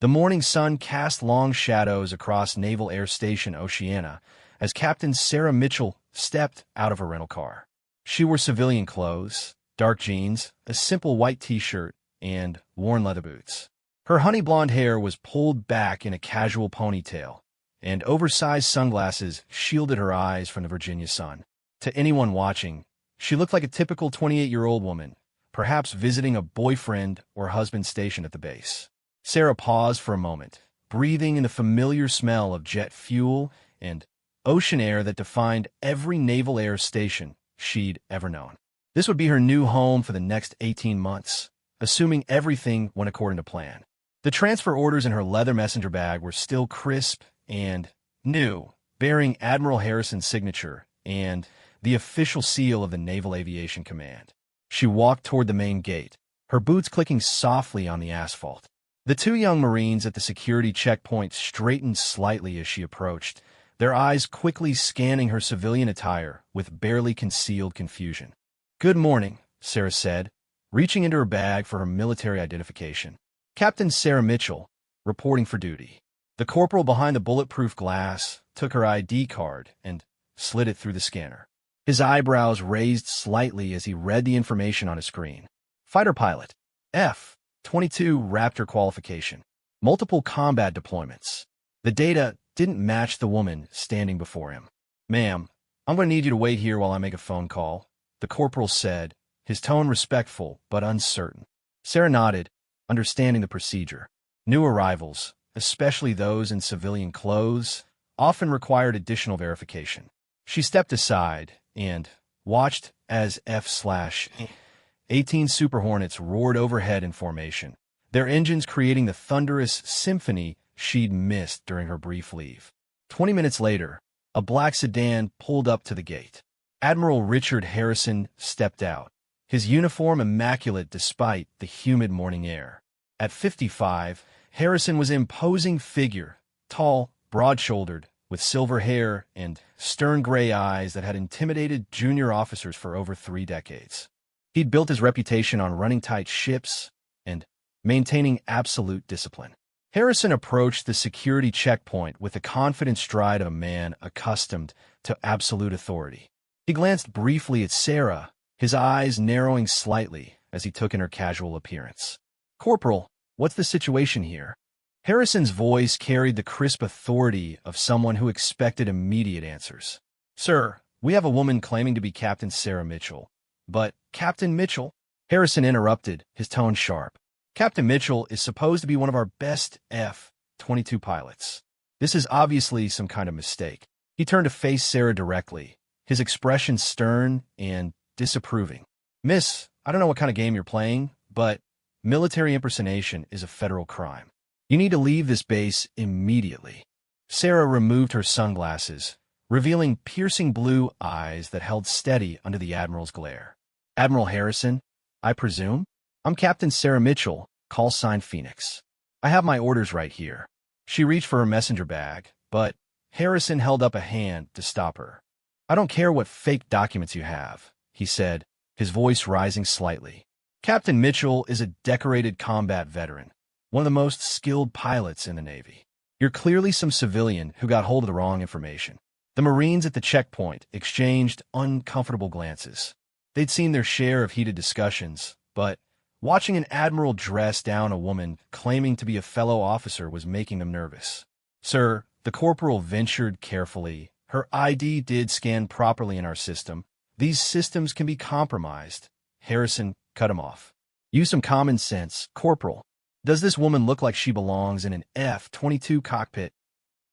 The morning sun cast long shadows across Naval Air Station Oceana as Captain Sarah Mitchell stepped out of her rental car. She wore civilian clothes, dark jeans, a simple white t-shirt, and worn leather boots. Her honey blonde hair was pulled back in a casual ponytail, and oversized sunglasses shielded her eyes from the Virginia sun. To anyone watching, she looked like a typical 28-year-old woman, perhaps visiting a boyfriend or husband stationed at the base. Sarah paused for a moment, breathing in the familiar smell of jet fuel and ocean air that defined every naval air station she'd ever known. This would be her new home for the next 18 months, assuming everything went according to plan. The transfer orders in her leather messenger bag were still crisp and new, bearing Admiral Harrison's signature and the official seal of the Naval Aviation Command. She walked toward the main gate, her boots clicking softly on the asphalt. The two young Marines at the security checkpoint straightened slightly as she approached, their eyes quickly scanning her civilian attire with barely concealed confusion. "Good morning," Sarah said, reaching into her bag for her military identification. "Captain Sarah Mitchell, reporting for duty." The corporal behind the bulletproof glass took her ID card and slid it through the scanner. His eyebrows raised slightly as he read the information on his screen. Fighter pilot, F-22 Raptor qualification, multiple combat deployments. The data didn't match the woman standing before him. "Ma'am, I'm going to need you to wait here while I make a phone call," the corporal said, his tone respectful but uncertain. Sarah nodded, understanding the procedure. New arrivals, especially those in civilian clothes, often required additional verification. She stepped aside and watched as F/A-18 Super Hornets roared overhead in formation, their engines creating the thunderous symphony she'd missed during her brief leave. 20 minutes later, a black sedan pulled up to the gate. Admiral Richard Harrison stepped out, his uniform immaculate despite the humid morning air. At 55, Harrison was an imposing figure, tall, broad-shouldered, with silver hair and stern gray eyes that had intimidated junior officers for over 3 decades. He'd built his reputation on running tight ships and maintaining absolute discipline. Harrison approached the security checkpoint with the confident stride of a man accustomed to absolute authority. He glanced briefly at Sarah, his eyes narrowing slightly as he took in her casual appearance. "Corporal, what's the situation here?" Harrison's voice carried the crisp authority of someone who expected immediate answers. "Sir, we have a woman claiming to be Captain Sarah Mitchell." "But, Captain Mitchell?" Harrison interrupted, his tone sharp. "Captain Mitchell is supposed to be one of our best F-22 pilots. This is obviously some kind of mistake." He turned to face Sarah directly, his expression stern and disapproving. "Miss, I don't know what kind of game you're playing, but military impersonation is a federal crime. You need to leave this base immediately." Sarah removed her sunglasses, revealing piercing blue eyes that held steady under the Admiral's glare. "Admiral Harrison, I presume? I'm Captain Sarah Mitchell, Callsign Phoenix. I have my orders right here." She reached for her messenger bag, but Harrison held up a hand to stop her. "I don't care what fake documents you have," he said, his voice rising slightly. "Captain Mitchell is a decorated combat veteran, one of the most skilled pilots in the Navy. You're clearly some civilian who got hold of the wrong information." The Marines at the checkpoint exchanged uncomfortable glances. They'd seen their share of heated discussions, but watching an admiral dress down a woman claiming to be a fellow officer was making them nervous. "Sir," the corporal ventured carefully, "her ID did scan properly in our system. These systems can be compromised." Harrison cut him off. "Use some common sense, Corporal. Does this woman look like she belongs in an F-22 cockpit?"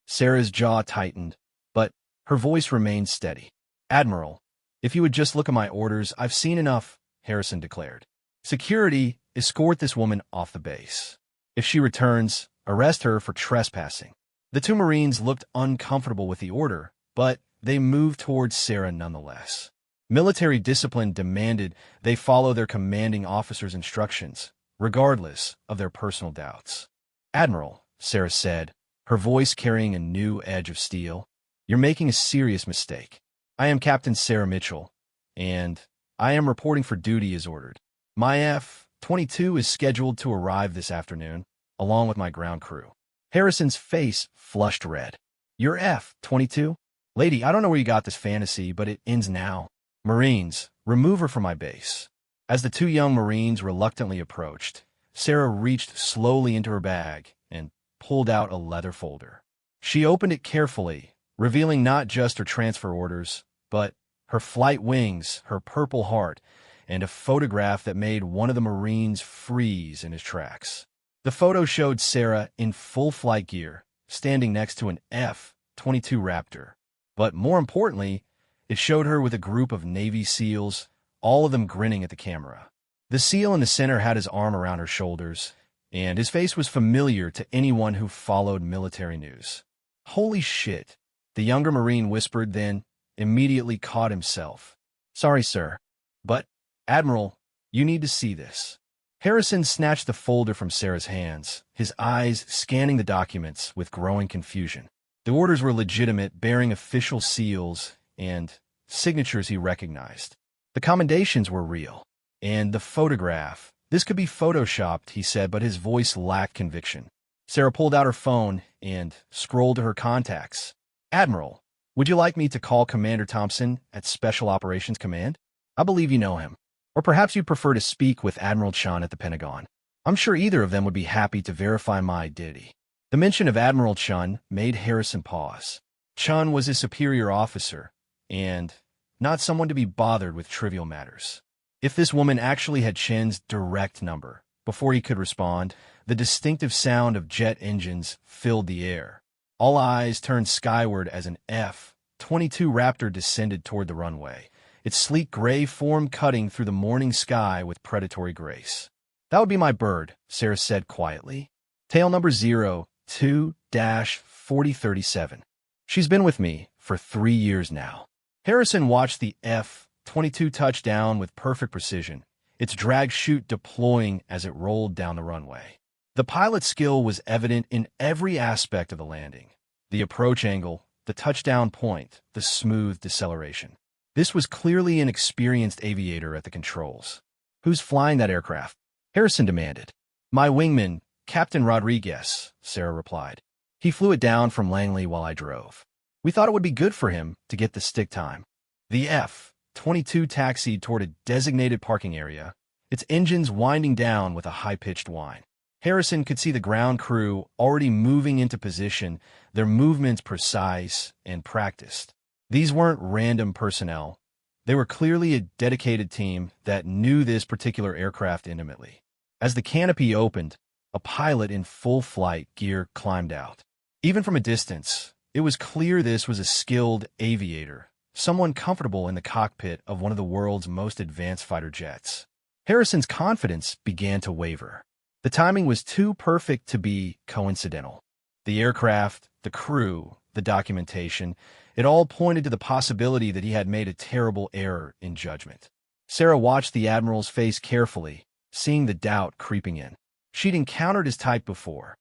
Sarah's jaw tightened, but her voice remained steady. "Admiral, if you would just look at my orders, I've seen enough," Harrison declared. "Security, escort this woman off the base. If she returns, arrest her for trespassing." The two Marines looked uncomfortable with the order, but they moved towards Sarah nonetheless. Military discipline demanded they follow their commanding officer's instructions, regardless of their personal doubts. "Admiral," Sarah said, her voice carrying a new edge of steel, "you're making a serious mistake. I am Captain Sarah Mitchell, and I am reporting for duty as ordered. My F-22 is scheduled to arrive this afternoon. along with my ground crew. Harrison's face flushed red. You're F-22? Lady, I don't know where you got this fantasy, but it ends now. Marines, remove her from my base. As the two young Marines reluctantly approached, Sarah reached slowly into her bag and pulled out a leather folder. She opened it carefully, revealing not just her transfer orders, but her flight wings, her Purple Heart, and a photograph that made one of the Marines freeze in his tracks. The photo showed Sarah in full flight gear, standing next to an F-22 Raptor. But more importantly, it showed her with a group of Navy SEALs, all of them grinning at the camera. The SEAL in the center had his arm around her shoulders, and his face was familiar to anyone who followed military news. Holy shit, the younger Marine whispered, then immediately caught himself. Sorry, sir, but, Admiral, you need to see this. Harrison snatched the folder from Sarah's hands, his eyes scanning the documents with growing confusion. The orders were legitimate, bearing official seals and signatures he recognized. The commendations were real. And the photograph. This could be photoshopped, he said, but his voice lacked conviction. Sarah pulled out her phone and scrolled to her contacts. Admiral, would you like me to call Commander Thompson at Special Operations Command? I believe you know him. Or perhaps you'd prefer to speak with Admiral Chun at the Pentagon. I'm sure either of them would be happy to verify my identity. The mention of Admiral Chun made Harrison pause. Chun was a superior officer, and not someone to be bothered with trivial matters. If this woman actually had Chen's direct number, before he could respond, the distinctive sound of jet engines filled the air. All eyes turned skyward as an F-22 Raptor descended toward the runway, its sleek gray form cutting through the morning sky with predatory grace. That would be my bird, Sarah said quietly. Tail number 02-4037. She's been with me for 3 years now. Harrison watched the F-22 touch down with perfect precision, its drag chute deploying as it rolled down the runway. The pilot's skill was evident in every aspect of the landing. The approach angle, the touchdown point, the smooth deceleration. This was clearly an experienced aviator at the controls. Who's flying that aircraft? Harrison demanded. My wingman, Captain Rodriguez, Sarah replied. He flew it down from Langley while I drove. We thought it would be good for him to get the stick time. The F-22 taxied toward a designated parking area, its engines winding down with a high-pitched whine. Harrison could see the ground crew already moving into position, their movements precise and practiced. These weren't random personnel. They were clearly a dedicated team that knew this particular aircraft intimately. As the canopy opened, a pilot in full flight gear climbed out. Even from a distance, it was clear this was a skilled aviator, someone comfortable in the cockpit of one of the world's most advanced fighter jets. Harrison's confidence began to waver. The timing was too perfect to be coincidental. The aircraft, the crew, the documentation, it all pointed to the possibility that he had made a terrible error in judgment. Sarah watched the Admiral's face carefully, seeing the doubt creeping in. She'd encountered his type before.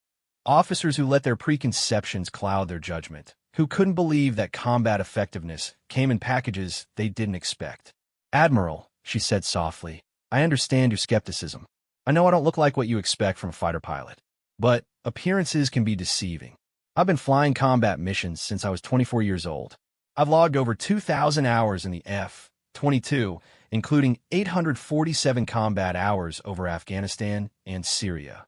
Officers who let their preconceptions cloud their judgment, who couldn't believe that combat effectiveness came in packages they didn't expect. Admiral, she said softly, I understand your skepticism. I know I don't look like what you expect from a fighter pilot, but appearances can be deceiving. I've been flying combat missions since I was 24 years old. I've logged over 2,000 hours in the F-22, including 847 combat hours over Afghanistan and Syria.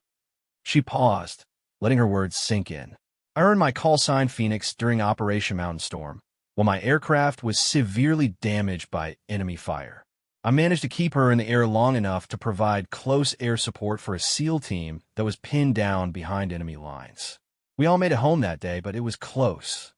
She paused, letting her words sink in. I earned my Callsign Phoenix during Operation Mountain Storm, while my aircraft was severely damaged by enemy fire. I managed to keep her in the air long enough to provide close air support for a SEAL team that was pinned down behind enemy lines. We all made it home that day, but it was close.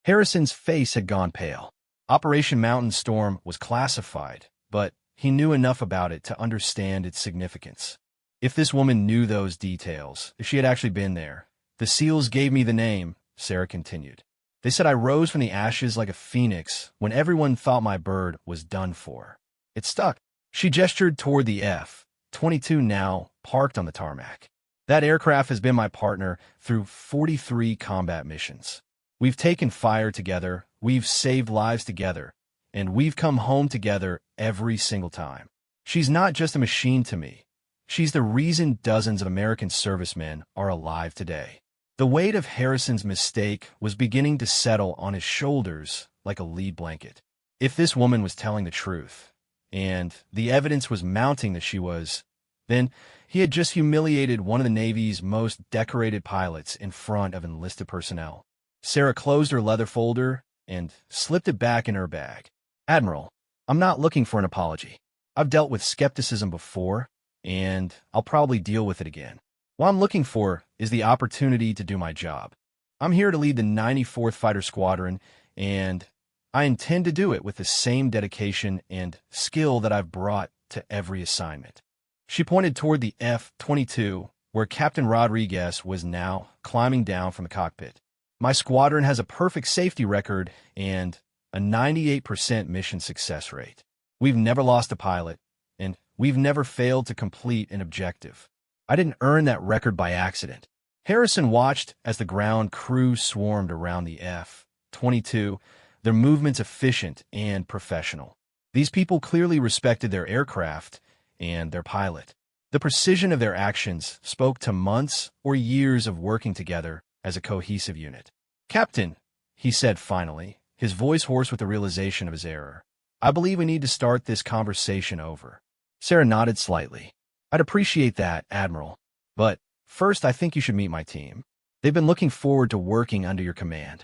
Harrison's face had gone pale. Operation Mountain Storm was classified, but he knew enough about it to understand its significance. If this woman knew those details, if she had actually been there, the SEALs gave me the name, Sarah continued. They said I rose from the ashes like a phoenix when everyone thought my bird was done for. It stuck. She gestured toward the F-22 now parked on the tarmac. That aircraft has been my partner through 43 combat missions. We've taken fire together, we've saved lives together, and we've come home together every single time. She's not just a machine to me. She's the reason dozens of American servicemen are alive today. The weight of Harrison's mistake was beginning to settle on his shoulders like a lead blanket. If this woman was telling the truth, and the evidence was mounting that she was, then he had just humiliated one of the Navy's most decorated pilots in front of enlisted personnel. Sarah closed her leather folder and slipped it back in her bag. Admiral, I'm not looking for an apology. I've dealt with skepticism before, and I'll probably deal with it again. What I'm looking for is the opportunity to do my job. I'm here to lead the 94th Fighter Squadron, and I intend to do it with the same dedication and skill that I've brought to every assignment. She pointed toward the F-22, where Captain Rodriguez was now climbing down from the cockpit. My squadron has a perfect safety record and a 98% mission success rate. We've never lost a pilot, and we've never failed to complete an objective. I didn't earn that record by accident. Harrison watched as the ground crew swarmed around the F-22, their movements efficient and professional. These people clearly respected their aircraft and their pilot. The precision of their actions spoke to months or years of working together as a cohesive unit. Captain, he said finally, his voice hoarse with the realization of his error, I believe we need to start this conversation over. Sarah nodded slightly. I'd appreciate that, Admiral. But first, I think you should meet my team. They've been looking forward to working under your command.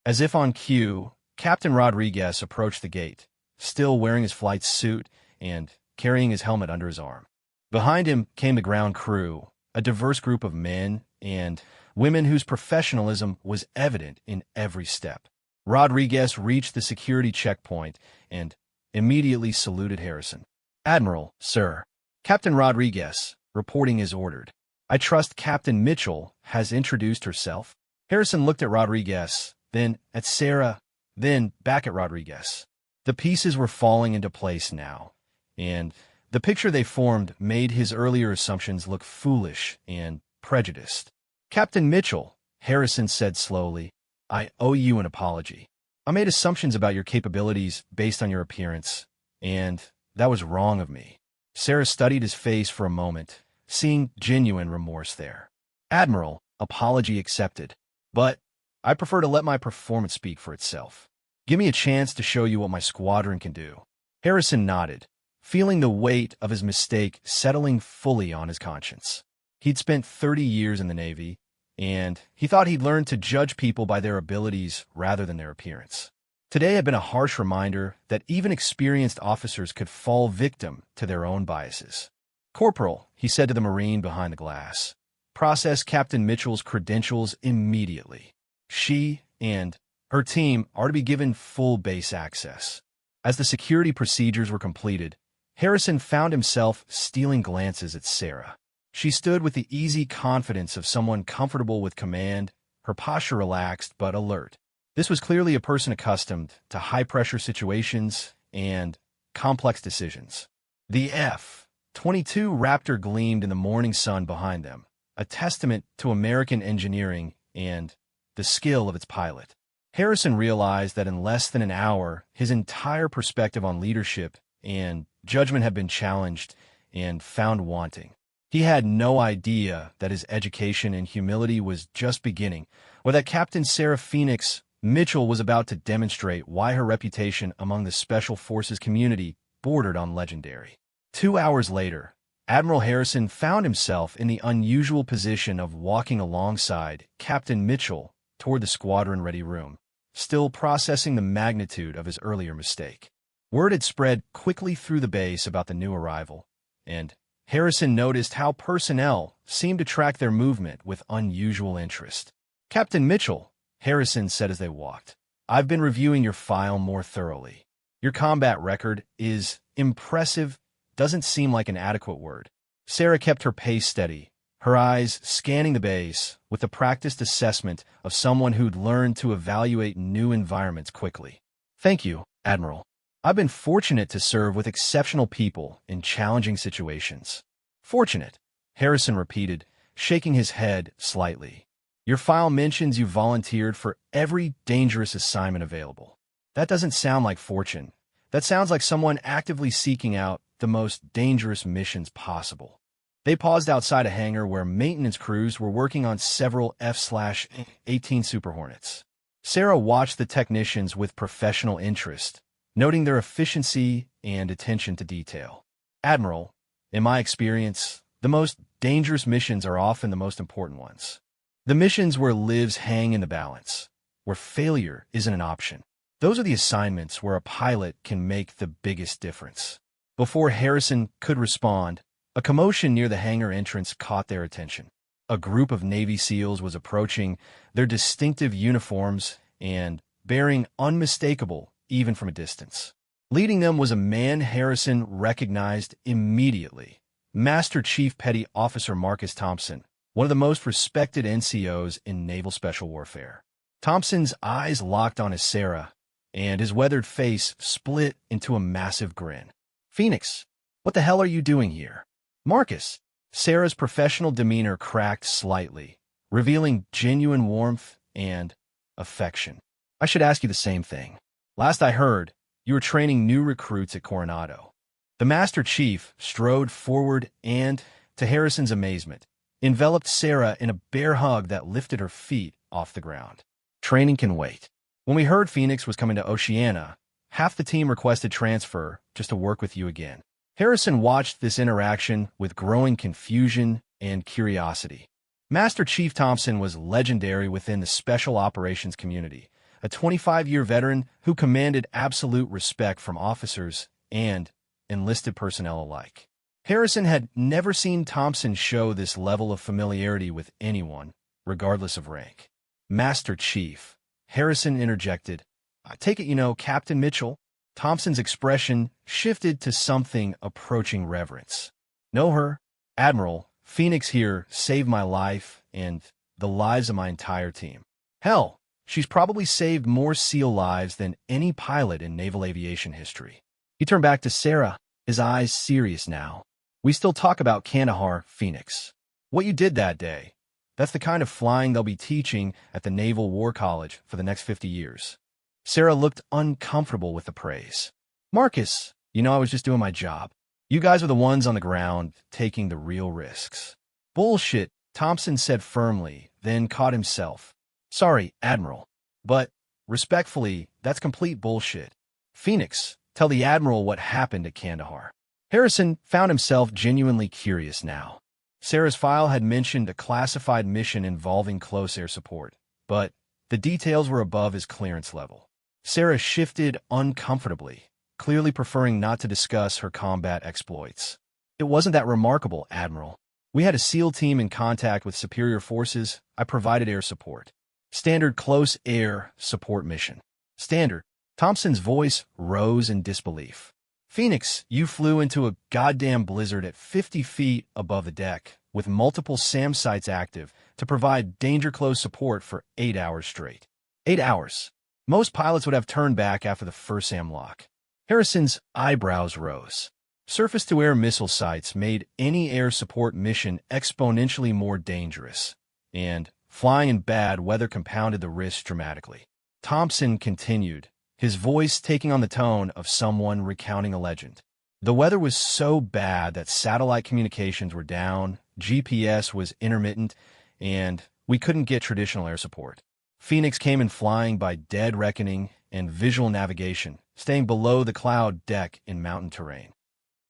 As if on cue, Captain Rodriguez approached the gate, still wearing his flight suit and carrying his helmet under his arm. Behind him came the ground crew, a diverse group of men and women whose professionalism was evident in every step. Rodriguez reached the security checkpoint and immediately saluted Harrison. Admiral, sir. Captain Rodriguez, reporting as ordered. I trust Captain Mitchell has introduced herself. Harrison looked at Rodriguez, then at Sarah, then back at Rodriguez. The pieces were falling into place now, and the picture they formed made his earlier assumptions look foolish and prejudiced. Captain Mitchell, Harrison said slowly, I owe you an apology. I made assumptions about your capabilities based on your appearance, and that was wrong of me. Sarah studied his face for a moment, seeing genuine remorse there. Admiral, apology accepted. But I prefer to let my performance speak for itself. Give me a chance to show you what my squadron can do. Harrison nodded, feeling the weight of his mistake settling fully on his conscience. He'd spent 30 years in the Navy, and he thought he'd learned to judge people by their abilities rather than their appearance. Today had been a harsh reminder that even experienced officers could fall victim to their own biases. Corporal, he said to the Marine behind the glass, process Captain Mitchell's credentials immediately. She and her team are to be given full base access. As the security procedures were completed, Harrison found himself stealing glances at Sarah. She stood with the easy confidence of someone comfortable with command, her posture relaxed but alert. This was clearly a person accustomed to high-pressure situations and complex decisions. The F-22 Raptor gleamed in the morning sun behind them, a testament to American engineering and the skill of its pilot. Harrison realized that in less than an hour, his entire perspective on leadership and judgment had been challenged and found wanting. He had no idea that his education in humility was just beginning, or that Captain Sarah Phoenix Mitchell was about to demonstrate why her reputation among the Special Forces community bordered on legendary. 2 hours later, Admiral Harrison found himself in the unusual position of walking alongside Captain Mitchell toward the squadron-ready room, still processing the magnitude of his earlier mistake. Word had spread quickly through the base about the new arrival, and Harrison noticed how personnel seemed to track their movement with unusual interest. Captain Mitchell, Harrison said as they walked, I've been reviewing your file more thoroughly. Your combat record is impressive, doesn't seem like an adequate word. Sarah kept her pace steady, her eyes scanning the base with the practiced assessment of someone who'd learned to evaluate new environments quickly. Thank you, Admiral. I've been fortunate to serve with exceptional people in challenging situations. Fortunate, Harrison repeated, shaking his head slightly. Your file mentions you volunteered for every dangerous assignment available. That doesn't sound like fortune. That sounds like someone actively seeking out the most dangerous missions possible. They paused outside a hangar where maintenance crews were working on several F-18 Super Hornets. Sarah watched the technicians with professional interest, noting their efficiency and attention to detail. Admiral, in my experience, the most dangerous missions are often the most important ones. The missions where lives hang in the balance, where failure isn't an option. Those are the assignments where a pilot can make the biggest difference. Before Harrison could respond, a commotion near the hangar entrance caught their attention. A group of Navy SEALs was approaching, their distinctive uniforms and bearing unmistakable even from a distance. Leading them was a man Harrison recognized immediately, Master Chief Petty Officer Marcus Thompson, one of the most respected NCOs in naval special warfare. Thompson's eyes locked on his Sarah, and his weathered face split into a massive grin. "Phoenix, what the hell are you doing here?" "Marcus." Sarah's professional demeanor cracked slightly, revealing genuine warmth and affection. "I should ask you the same thing. Last I heard, you were training new recruits at Coronado." The Master Chief strode forward and, to Harrison's amazement, enveloped Sarah in a bear hug that lifted her feet off the ground. "Training can wait. When we heard Phoenix was coming to Oceania, half the team requested transfer just to work with you again." Harrison watched this interaction with growing confusion and curiosity. Master Chief Thompson was legendary within the special operations community, a 25-year veteran who commanded absolute respect from officers and enlisted personnel alike. Harrison had never seen Thompson show this level of familiarity with anyone, regardless of rank. "Master Chief," Harrison interjected. "I take it you know Captain Mitchell?" Thompson's expression shifted to something approaching reverence. "Know her? Admiral, Phoenix here saved my life and the lives of my entire team. Hell, she's probably saved more SEAL lives than any pilot in naval aviation history." He turned back to Sarah, his eyes serious now. "We still talk about Kandahar, Phoenix. What you did that day, that's the kind of flying they'll be teaching at the Naval War College for the next 50 years. Sarah looked uncomfortable with the praise. "Marcus, you know I was just doing my job. You guys are the ones on the ground taking the real risks." "Bullshit," Thompson said firmly, then caught himself. "Sorry, Admiral, but respectfully, that's complete bullshit. Phoenix, tell the Admiral what happened at Kandahar." Harrison found himself genuinely curious now. Sarah's file had mentioned a classified mission involving close air support, but the details were above his clearance level. Sarah shifted uncomfortably, clearly preferring not to discuss her combat exploits. "It wasn't that remarkable, Admiral. We had a SEAL team in contact with superior forces. I provided air support. Standard close air support mission." "Standard?" Thompson's voice rose in disbelief. "Phoenix, you flew into a goddamn blizzard at 50 feet above the deck, with multiple SAM sites active, to provide danger-close support for 8 hours straight." 8 hours. Most pilots would have turned back after the first SAM lock. Harrison's eyebrows rose. Surface-to-air missile sites made any air support mission exponentially more dangerous, and flying in bad weather compounded the risks dramatically. Thompson continued, his voice taking on the tone of someone recounting a legend. "The weather was so bad that satellite communications were down, GPS was intermittent, and we couldn't get traditional air support. Phoenix came in flying by dead reckoning and visual navigation, staying below the cloud deck in mountain terrain."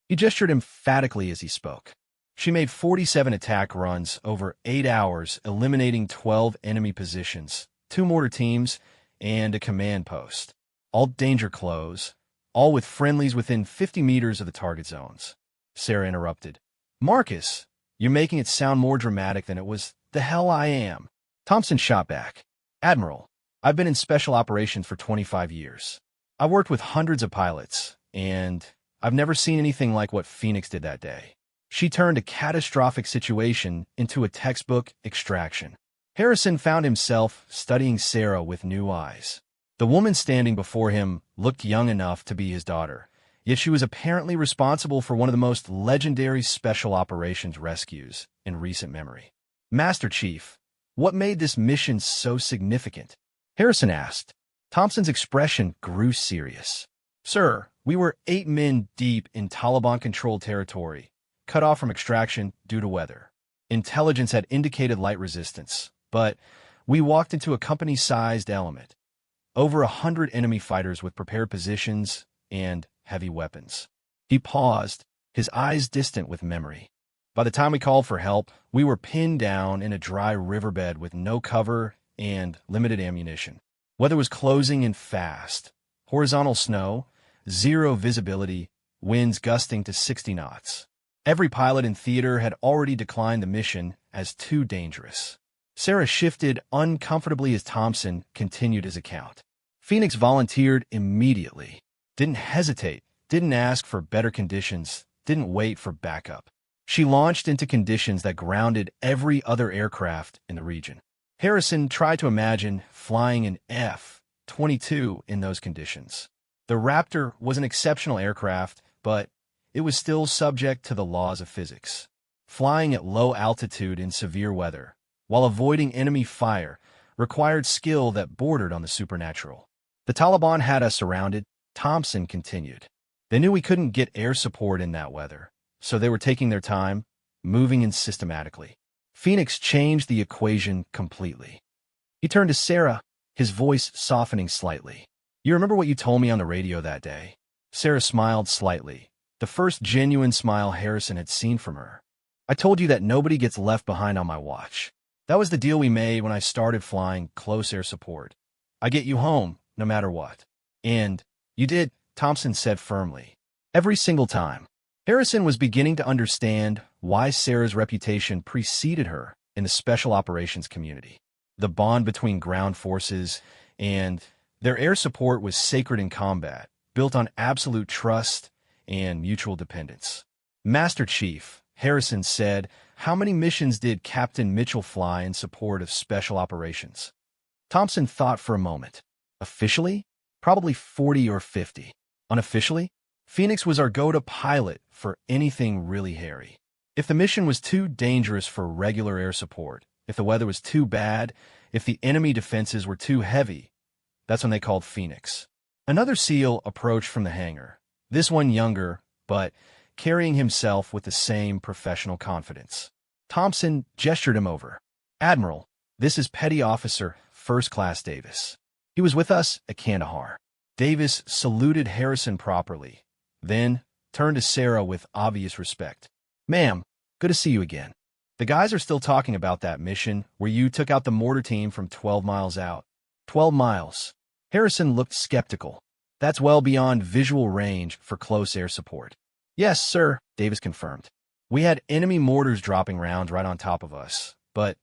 He gestured emphatically as he spoke. "She made 47 attack runs over 8 hours, eliminating 12 enemy positions, 2 mortar teams, and a command post. All danger close, all with friendlies within 50 meters of the target zones." Sarah interrupted. "Marcus, you're making it sound more dramatic than it was." "The hell I am." Thompson shot back. "Admiral, I've been in special operations for 25 years. I've worked with hundreds of pilots, and I've never seen anything like what Phoenix did that day. She turned a catastrophic situation into a textbook extraction." Harrison found himself studying Sarah with new eyes. The woman standing before him looked young enough to be his daughter, yet she was apparently responsible for one of the most legendary special operations rescues in recent memory. "Master Chief, what made this mission so significant?" Harrison asked. Thompson's expression grew serious. "Sir, we were 8 men deep in Taliban-controlled territory, cut off from extraction due to weather. Intelligence had indicated light resistance, but we walked into a company-sized element. Over 100 enemy fighters with prepared positions and heavy weapons. He paused, his eyes distant with memory. By the time we called for help, we were pinned down in a dry riverbed with no cover and limited ammunition. Weather was closing in fast. Horizontal snow, zero visibility, winds gusting to 60 knots. Every pilot in theater had already declined the mission as too dangerous. Sarah shifted uncomfortably as Thompson continued his account. Phoenix volunteered immediately. Didn't hesitate, didn't ask for better conditions, didn't wait for backup. She launched into conditions that grounded every other aircraft in the region. Harrison tried to imagine flying an F-22 in those conditions. The Raptor was an exceptional aircraft, but it was still subject to the laws of physics. Flying at low altitude in severe weather, while avoiding enemy fire, required skill that bordered on the supernatural. The Taliban had us surrounded, Thompson continued. They knew we couldn't get air support in that weather, so they were taking their time, moving in systematically. Phoenix changed the equation completely. He turned to Sarah, his voice softening slightly. You remember what you told me on the radio that day? Sarah smiled slightly, the first genuine smile Harrison had seen from her. I told you that nobody gets left behind on my watch. That was the deal we made when I started flying close air support. I get you home, no matter what. And you did, Thompson said firmly. Every single time. Harrison was beginning to understand why Sarah's reputation preceded her in the special operations community. The bond between ground forces and their air support was sacred in combat, built on absolute trust and mutual dependence. Master Chief, Harrison said, how many missions did Captain Mitchell fly in support of special operations? Thompson thought for a moment. Officially? Probably 40 or 50. Unofficially? Phoenix was our go-to pilot for anything really hairy. If the mission was too dangerous for regular air support, if the weather was too bad, if the enemy defenses were too heavy, that's when they called Phoenix. Another SEAL approached from the hangar, this one younger, but carrying himself with the same professional confidence. Thompson gestured him over. Admiral, this is Petty Officer First Class Davis. He was with us at Kandahar. Davis saluted Harrison properly, then turned to Sarah with obvious respect. Ma'am, good to see you again. The guys are still talking about that mission where you took out the mortar team from 12 miles out. 12 miles. Harrison looked skeptical. That's well beyond visual range for close air support. Yes, sir, Davis confirmed. We had enemy mortars dropping rounds right on top of us, but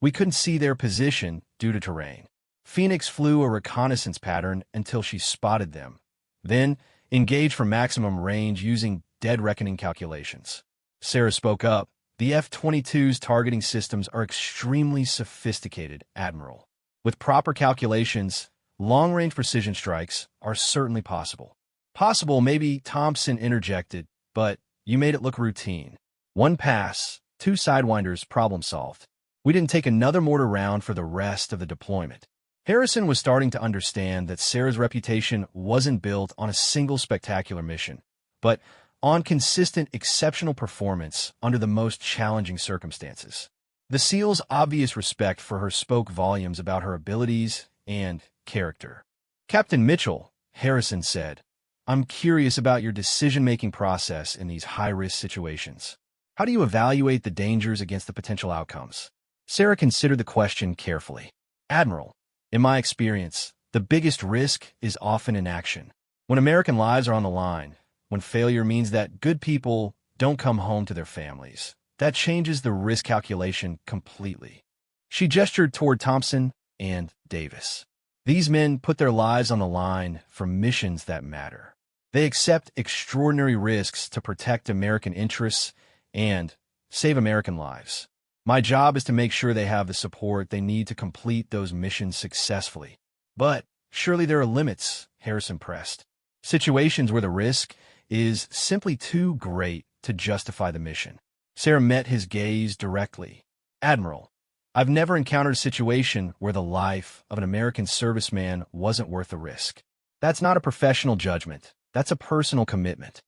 we couldn't see their position due to terrain. Phoenix flew a reconnaissance pattern until she spotted them, then engaged for maximum range using dead reckoning calculations. Sarah spoke up. The F-22's targeting systems are extremely sophisticated, Admiral. With proper calculations, long-range precision strikes are certainly possible. Possible, maybe, Thompson interjected, but you made it look routine. One pass, 2 sidewinders, problem solved. We didn't take another mortar round for the rest of the deployment. Harrison was starting to understand that Sarah's reputation wasn't built on a single spectacular mission, but on consistent, exceptional performance under the most challenging circumstances. The SEAL's obvious respect for her spoke volumes about her abilities and character. Captain Mitchell, Harrison said, I'm curious about your decision-making process in these high-risk situations. How do you evaluate the dangers against the potential outcomes? Sarah considered the question carefully. Admiral, in my experience, the biggest risk is often inaction. When American lives are on the line, when failure means that good people don't come home to their families, that changes the risk calculation completely. She gestured toward Thompson and Davis. These men put their lives on the line for missions that matter. They accept extraordinary risks to protect American interests and save American lives. My job is to make sure they have the support they need to complete those missions successfully. But surely there are limits, Harrison pressed. Situations where the risk is simply too great to justify the mission. Sarah met his gaze directly. Admiral, I've never encountered a situation where the life of an American serviceman wasn't worth the risk. That's not a professional judgment. That's a personal commitment.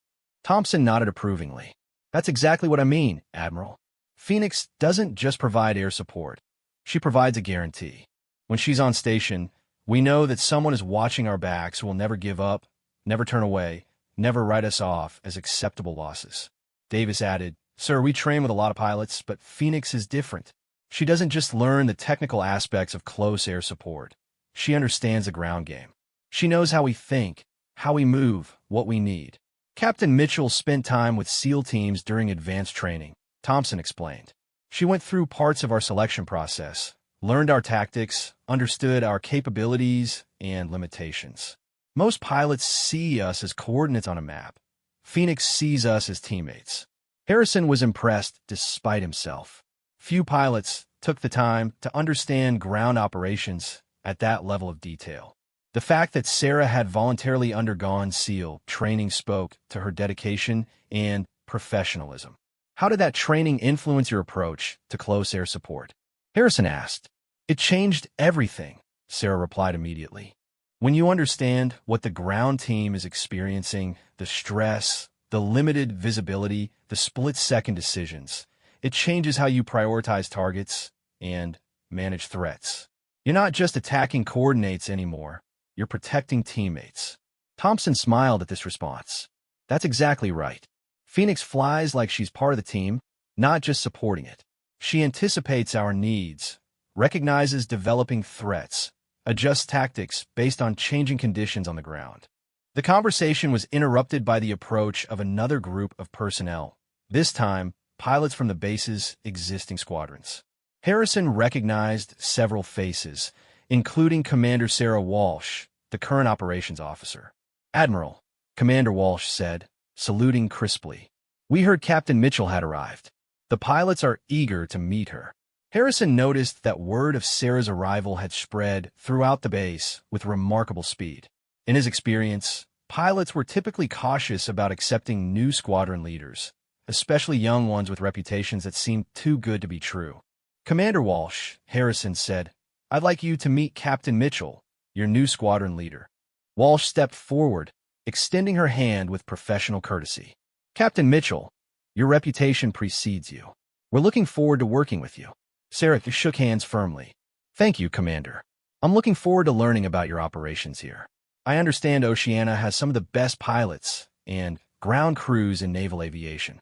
Thompson nodded approvingly. That's exactly what I mean, Admiral. Phoenix doesn't just provide air support. She provides a guarantee. When she's on station, we know that someone is watching our backs who will never give up, never turn away, never write us off as acceptable losses. Davis added, Sir, we train with a lot of pilots, but Phoenix is different. She doesn't just learn the technical aspects of close air support. She understands the ground game. She knows how we think, how we move, what we need. Captain Mitchell spent time with SEAL teams during advanced training, Thompson explained. She went through parts of our selection process, learned our tactics, understood our capabilities and limitations. Most pilots see us as coordinates on a map. Phoenix sees us as teammates. Harrison was impressed despite himself. Few pilots took the time to understand ground operations at that level of detail. The fact that Sarah had voluntarily undergone SEAL training spoke to her dedication and professionalism. How did that training influence your approach to close air support? Harrison asked. It changed everything, Sarah replied immediately. When you understand what the ground team is experiencing, the stress, the limited visibility, the split-second decisions, it changes how you prioritize targets and manage threats. You're not just attacking coordinates anymore. You're protecting teammates. Thompson smiled at this response. That's exactly right. Phoenix flies like she's part of the team, not just supporting it. She anticipates our needs, recognizes developing threats, adjusts tactics based on changing conditions on the ground. The conversation was interrupted by the approach of another group of personnel, this time pilots from the base's existing squadrons. Harrison recognized several faces, including Commander Sarah Walsh, the current operations officer. Admiral, Commander Walsh said, saluting crisply. We heard Captain Mitchell had arrived. The pilots are eager to meet her. Harrison noticed that word of Sarah's arrival had spread throughout the base with remarkable speed. In his experience, pilots were typically cautious about accepting new squadron leaders, especially young ones with reputations that seemed too good to be true. Commander Walsh, Harrison said, I'd like you to meet Captain Mitchell, your new squadron leader. Walsh stepped forward, extending her hand with professional courtesy. Captain Mitchell, your reputation precedes you. We're looking forward to working with you. Sarah shook hands firmly. Thank you, Commander. I'm looking forward to learning about your operations here. I understand Oceania has some of the best pilots and ground crews in naval aviation.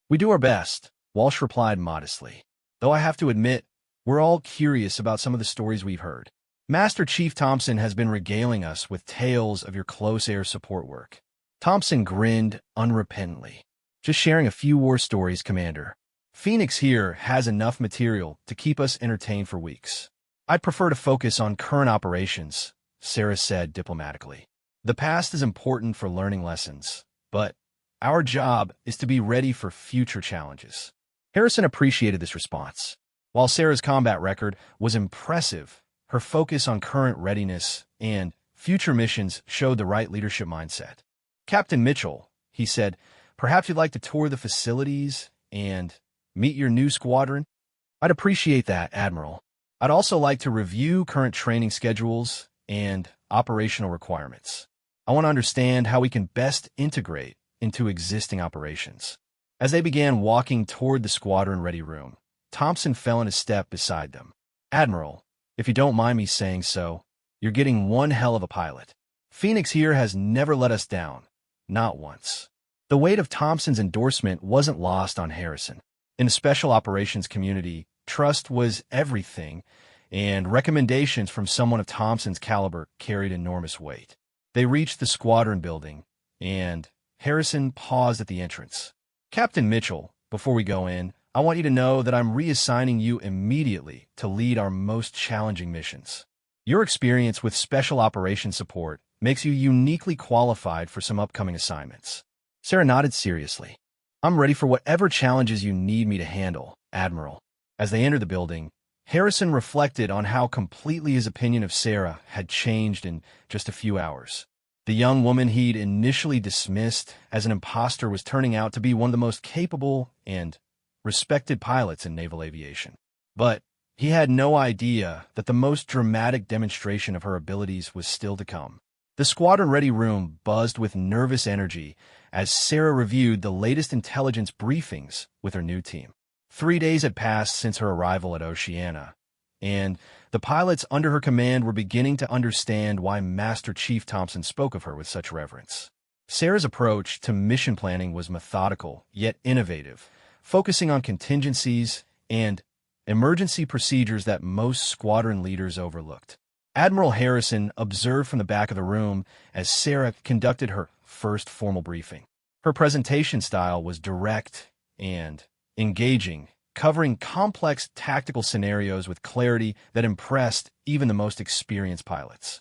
We do our best, Walsh replied modestly. Though I have to admit, we're all curious about some of the stories we've heard. Master Chief Thompson has been regaling us with tales of your close air support work. Thompson grinned unrepentantly. Just sharing a few war stories, Commander. Phoenix here has enough material to keep us entertained for weeks. I'd prefer to focus on current operations, Sarah said diplomatically. The past is important for learning lessons, but our job is to be ready for future challenges. Harrison appreciated this response. While Sarah's combat record was impressive, her focus on current readiness and future missions showed the right leadership mindset. Captain Mitchell, he said, perhaps you'd like to tour the facilities and meet your new squadron? I'd appreciate that, Admiral. I'd also like to review current training schedules and operational requirements. I want to understand how we can best integrate into existing operations. As they began walking toward the squadron-ready room, Thompson fell in a step beside them. Admiral, if you don't mind me saying so, you're getting one hell of a pilot. Phoenix here has never let us down, not once. The weight of Thompson's endorsement wasn't lost on Harrison. In the special operations community, trust was everything, and recommendations from someone of Thompson's caliber carried enormous weight. They reached the squadron building, and Harrison paused at the entrance. Captain Mitchell, before we go in, I want you to know that I'm reassigning you immediately to lead our most challenging missions. Your experience with special operations support makes you uniquely qualified for some upcoming assignments. Sarah nodded seriously. I'm ready for whatever challenges you need me to handle, Admiral. As they entered the building, Harrison reflected on how completely his opinion of Sarah had changed in just a few hours. The young woman he'd initially dismissed as an imposter was turning out to be one of the most capable and respected pilots in naval aviation. But he had no idea that the most dramatic demonstration of her abilities was still to come. The squadron-ready room buzzed with nervous energy as Sarah reviewed the latest intelligence briefings with her new team. 3 days had passed since her arrival at Oceania, and the pilots under her command were beginning to understand why Master Chief Thompson spoke of her with such reverence. Sarah's approach to mission planning was methodical, yet innovative, focusing on contingencies and emergency procedures that most squadron leaders overlooked. Admiral Harrison observed from the back of the room as Sarah conducted her first formal briefing. Her presentation style was direct and engaging, covering complex tactical scenarios with clarity that impressed even the most experienced pilots.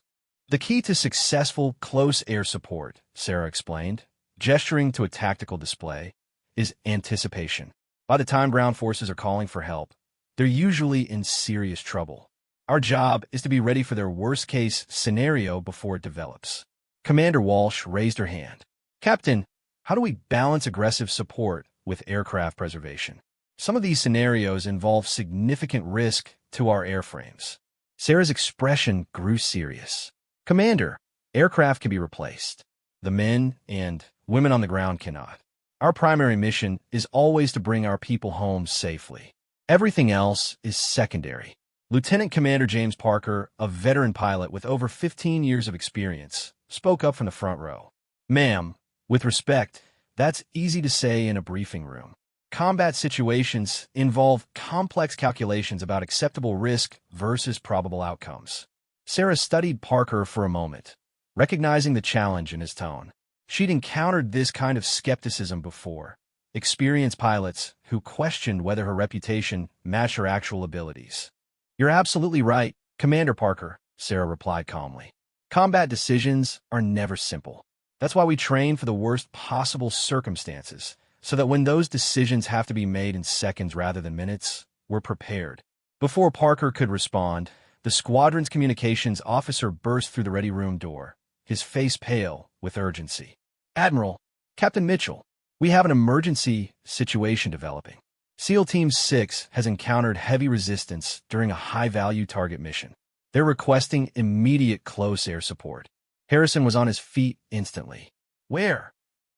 The key to successful close air support, Sarah explained, gesturing to a tactical display, is anticipation. By the time ground forces are calling for help, they're usually in serious trouble. Our job is to be ready for their worst-case scenario before it develops. Commander Walsh raised her hand. Captain, how do we balance aggressive support with aircraft preservation? Some of these scenarios involve significant risk to our airframes. Sarah's expression grew serious. Commander, aircraft can be replaced. The men and women on the ground cannot. Our primary mission is always to bring our people home safely. Everything else is secondary. Lieutenant Commander James Parker, a veteran pilot with over 15 years of experience, spoke up from the front row. Ma'am, with respect, that's easy to say in a briefing room. Combat situations involve complex calculations about acceptable risk versus probable outcomes. Sarah studied Parker for a moment, recognizing the challenge in his tone. She'd encountered this kind of skepticism before, experienced pilots who questioned whether her reputation matched her actual abilities. You're absolutely right, Commander Parker, Sarah replied calmly. Combat decisions are never simple. That's why we train for the worst possible circumstances, so that when those decisions have to be made in seconds rather than minutes, we're prepared. Before Parker could respond, the squadron's communications officer burst through the ready room door, his face pale with urgency. Admiral, Captain Mitchell, we have an emergency situation developing. SEAL Team 6 has encountered heavy resistance during a high-value target mission. They're requesting immediate close air support. Harrison was on his feet instantly. Where?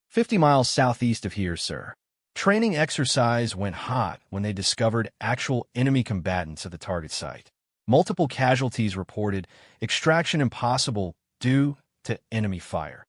50 miles southeast of here, sir. Training exercise went hot when they discovered actual enemy combatants at the target site. Multiple casualties reported, extraction impossible due to enemy fire.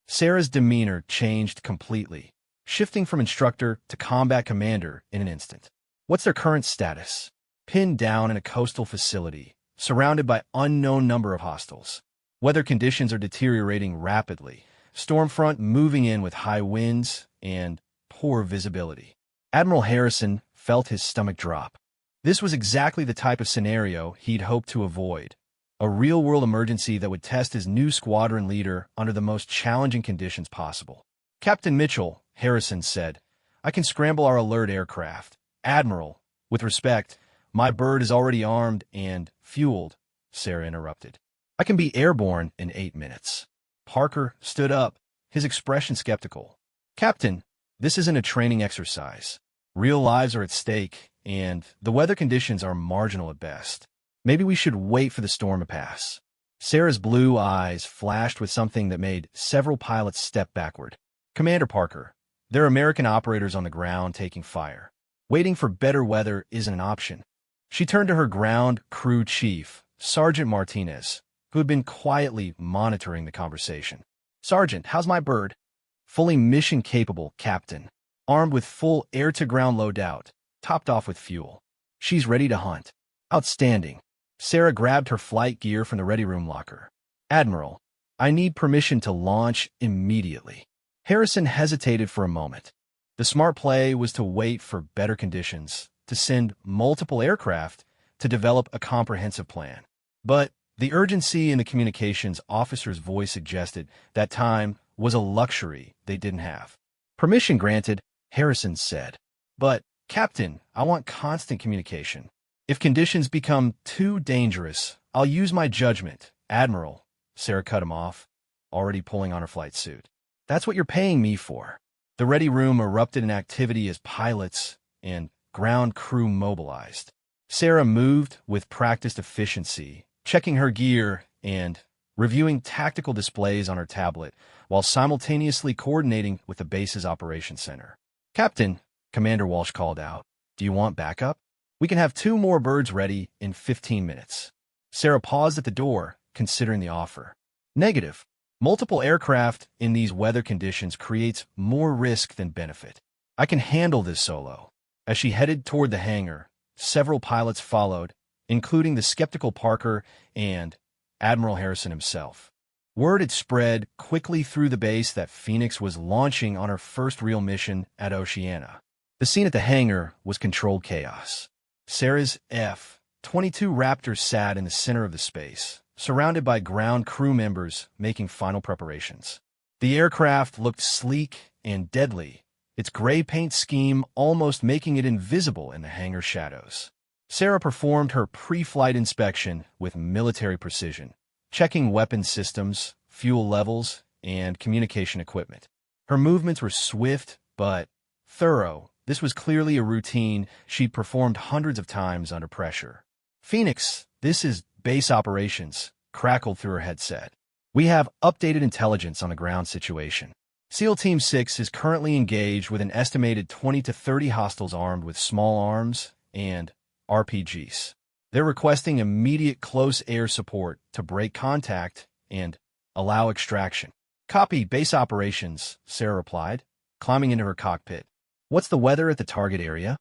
Sarah's demeanor changed completely, shifting from instructor to combat commander in an instant. What's their current status? Pinned down in a coastal facility, surrounded by unknown number of hostiles. Weather conditions are deteriorating rapidly, storm front moving in with high winds and poor visibility. Admiral Harrison felt his stomach drop. This was exactly the type of scenario he'd hoped to avoid, a real-world emergency that would test his new squadron leader under the most challenging conditions possible. Captain Mitchell, Harrison said, I can scramble our alert aircraft. Admiral, with respect, my bird is already armed and fueled, Sarah interrupted. I can be airborne in 8 minutes. Parker stood up, his expression skeptical. Captain, this isn't a training exercise. Real lives are at stake, and the weather conditions are marginal at best. Maybe we should wait for the storm to pass. Sarah's blue eyes flashed with something that made several pilots step backward. Commander Parker, there are American operators on the ground taking fire. Waiting for better weather isn't an option. She turned to her ground crew chief, Sergeant Martinez, who had been quietly monitoring the conversation. Sergeant, how's my bird? Fully mission-capable, Captain. Armed with full air-to-ground loadout, topped off with fuel. She's ready to hunt. Outstanding. Sarah grabbed her flight gear from the ready room locker. Admiral, I need permission to launch immediately. Harrison hesitated for a moment. The smart play was to wait for better conditions, to send multiple aircraft, to develop a comprehensive plan. But the urgency in the communications officer's voice suggested that time was a luxury they didn't have. Permission granted, Harrison said. But, Captain, I want constant communication. If conditions become too dangerous, I'll use my judgment. Admiral, Sarah cut him off, already pulling on her flight suit. That's what you're paying me for. The ready room erupted in activity as pilots and ground crew mobilized. Sarah moved with practiced efficiency, checking her gear and reviewing tactical displays on her tablet while simultaneously coordinating with the base's operations center. "Captain," Commander Walsh called out, "do you want backup? We can have 2 more birds ready in 15 minutes. Sarah paused at the door, considering the offer. "Negative. Multiple aircraft in these weather conditions creates more risk than benefit. I can handle this solo." As she headed toward the hangar, several pilots followed, including the skeptical Parker and Admiral Harrison himself. Word had spread quickly through the base that Phoenix was launching on her first real mission at Oceana. The scene at the hangar was controlled chaos. Sarah's F-22 Raptor sat in the center of the space, surrounded by ground crew members making final preparations. The aircraft looked sleek and deadly, its gray paint scheme almost making it invisible in the hangar shadows. Sarah performed her pre-flight inspection with military precision, checking weapon systems, fuel levels, and communication equipment. Her movements were swift but thorough. This was clearly a routine she'd performed hundreds of times under pressure. "Phoenix, this is base operations," crackled through her headset. "We have updated intelligence on the ground situation. SEAL Team 6 is currently engaged with an estimated 20 to 30 hostiles armed with small arms and RPGs. They're requesting immediate close air support to break contact and allow extraction." "Copy, base operations," Sarah replied, climbing into her cockpit. "What's the weather at the target area?"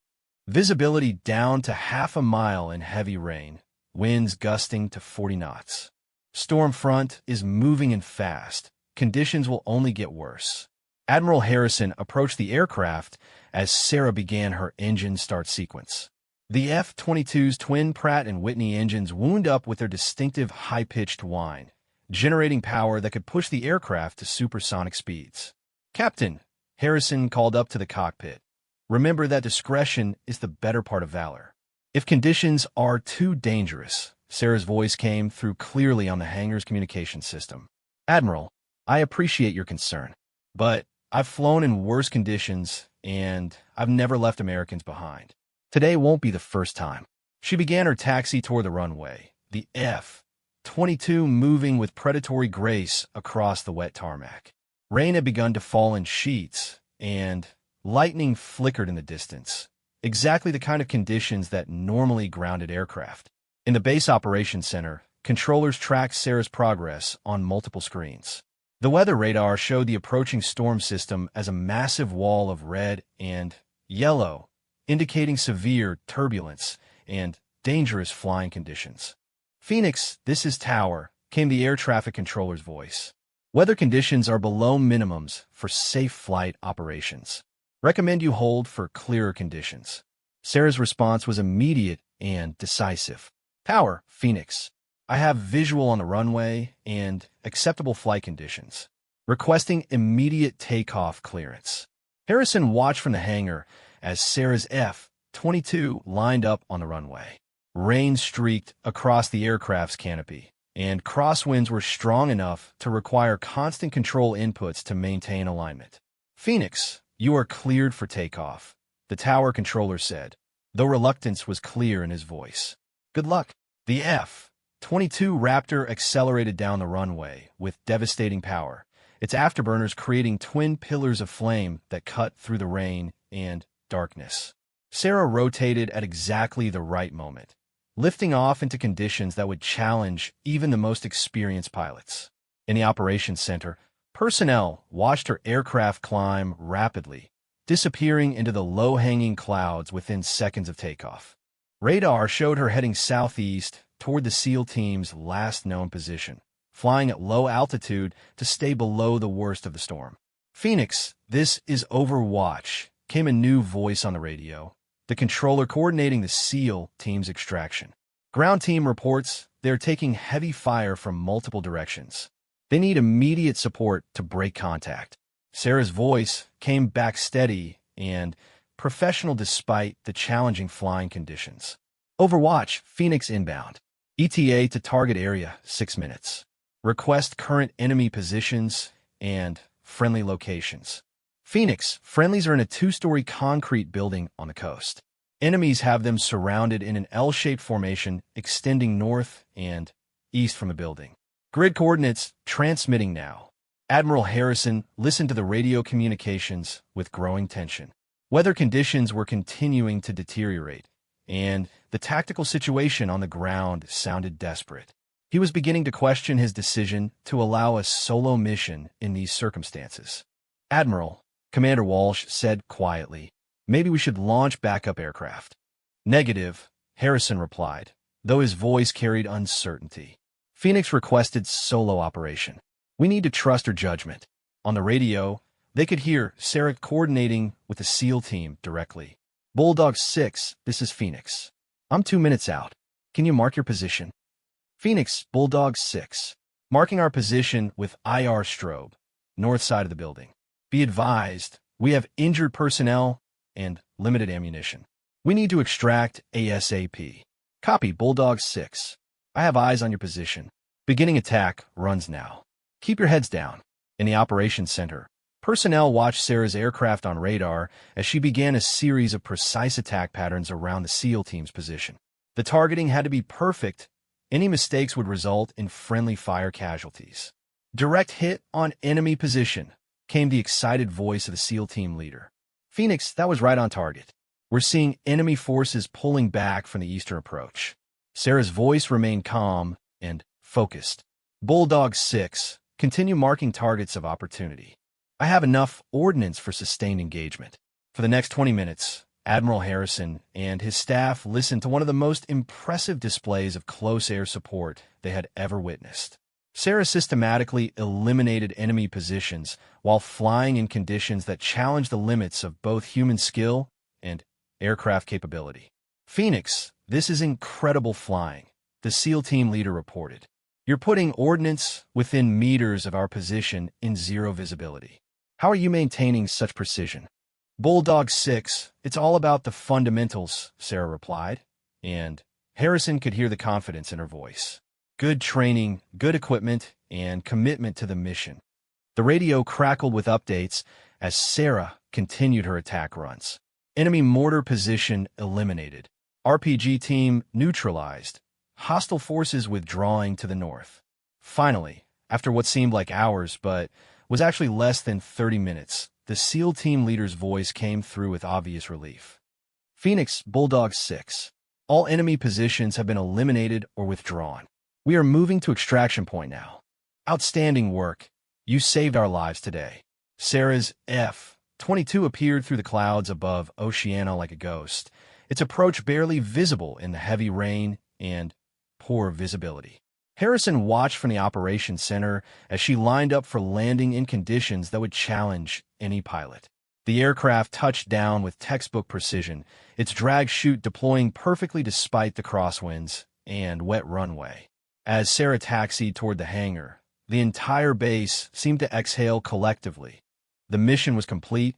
"Visibility down to half a mile in heavy rain, winds gusting to 40 knots. Storm front is moving in fast. Conditions will only get worse." Admiral Harrison approached the aircraft as Sarah began her engine start sequence. The F-22's twin Pratt & Whitney engines wound up with their distinctive high-pitched whine, generating power that could push the aircraft to supersonic speeds. "Captain," Harrison called up to the cockpit, "remember that discretion is the better part of valor. If conditions are too dangerous," Sarah's voice came through clearly on the hangar's communication system. "Admiral, I appreciate your concern, but I've flown in worse conditions, and I've never left Americans behind. Today won't be the first time." She began her taxi toward the runway, the F-22 moving with predatory grace across the wet tarmac. Rain had begun to fall in sheets, and lightning flickered in the distance, exactly the kind of conditions that normally grounded aircraft. In the base operations center, controllers tracked Sarah's progress on multiple screens. The weather radar showed the approaching storm system as a massive wall of red and yellow, indicating severe turbulence and dangerous flying conditions. "Phoenix, this is Tower," came the air traffic controller's voice. "Weather conditions are below minimums for safe flight operations. Recommend you hold for clearer conditions." Sarah's response was immediate and decisive. "Tower, Phoenix, I have visual on the runway and acceptable flight conditions. Requesting immediate takeoff clearance." Harrison watched from the hangar as Sarah's F-22 lined up on the runway. Rain streaked across the aircraft's canopy, and crosswinds were strong enough to require constant control inputs to maintain alignment. "Phoenix, you are cleared for takeoff," the tower controller said, though reluctance was clear in his voice. "Good luck." The F-22 Raptor accelerated down the runway with devastating power, its afterburners creating twin pillars of flame that cut through the rain and darkness. Sarah rotated at exactly the right moment, lifting off into conditions that would challenge even the most experienced pilots. In the operations center, personnel watched her aircraft climb rapidly, disappearing into the low-hanging clouds within seconds of takeoff. Radar showed her heading southeast toward the SEAL team's last known position, flying at low altitude to stay below the worst of the storm. "Phoenix, this is Overwatch," came a new voice on the radio, the controller coordinating the SEAL team's extraction. "Ground team reports they're taking heavy fire from multiple directions. They need immediate support to break contact." Sarah's voice came back steady and professional despite the challenging flying conditions. "Overwatch, Phoenix inbound. ETA to target area, 6 minutes. Request current enemy positions and friendly locations." "Phoenix, friendlies are in a 2-story concrete building on the coast. Enemies have them surrounded in an L-shaped formation extending north and east from the building. Grid coordinates transmitting now. Admiral Harrison listened to the radio communications with growing tension. Weather conditions were continuing to deteriorate, and the tactical situation on the ground sounded desperate. He was beginning to question his decision to allow a solo mission in these circumstances. "Admiral," Commander Walsh said quietly, "maybe we should launch backup aircraft." "Negative," Harrison replied, though his voice carried uncertainty. Phoenix requested solo operation. "We need to trust her judgment." On the radio, they could hear Sarah coordinating with the SEAL team directly. "Bulldog 6, this is Phoenix. I'm 2 minutes out. Can you mark your position?" "Phoenix, Bulldog 6. Marking our position with IR strobe, north side of the building. Be advised, we have injured personnel and limited ammunition. We need to extract ASAP." "Copy, Bulldog 6. I have eyes on your position. Beginning attack runs now. Keep your heads down." In the operations center, personnel watched Sarah's aircraft on radar as she began a series of precise attack patterns around the SEAL team's position. The targeting had to be perfect. Any mistakes would result in friendly fire casualties. "Direct hit on enemy position," came the excited voice of the SEAL team leader. "Phoenix, that was right on target. We're seeing enemy forces pulling back from the eastern approach." Sarah's voice remained calm and focused. "Bulldog 6, continue marking targets of opportunity. I have enough ordnance for sustained engagement." For the next 20 minutes, Admiral Harrison and his staff listened to one of the most impressive displays of close air support they had ever witnessed. Sarah systematically eliminated enemy positions while flying in conditions that challenged the limits of both human skill and aircraft capability. "Phoenix, this is incredible flying," the SEAL team leader reported. "You're putting ordnance within meters of our position in zero visibility. How are you maintaining such precision?" "Bulldog 6, it's all about the fundamentals," Sarah replied, and Harrison could hear the confidence in her voice. "Good training, good equipment, and commitment to the mission." The radio crackled with updates as Sarah continued her attack runs. Enemy mortar position eliminated. RPG team neutralized. Hostile forces withdrawing to the north. Finally, after what seemed like hours but was actually less than 30 minutes, the SEAL team leader's voice came through with obvious relief. "Phoenix, Bulldog 6. All enemy positions have been eliminated or withdrawn. We are moving to extraction point now. Outstanding work. You saved our lives today." Sarah's F-22 appeared through the clouds above Oceana like a ghost, its approach barely visible in the heavy rain and poor visibility. Harrison watched from the operations center as she lined up for landing in conditions that would challenge any pilot. The aircraft touched down with textbook precision, its drag chute deploying perfectly despite the crosswinds and wet runway. As Sarah taxied toward the hangar, the entire base seemed to exhale collectively. The mission was complete,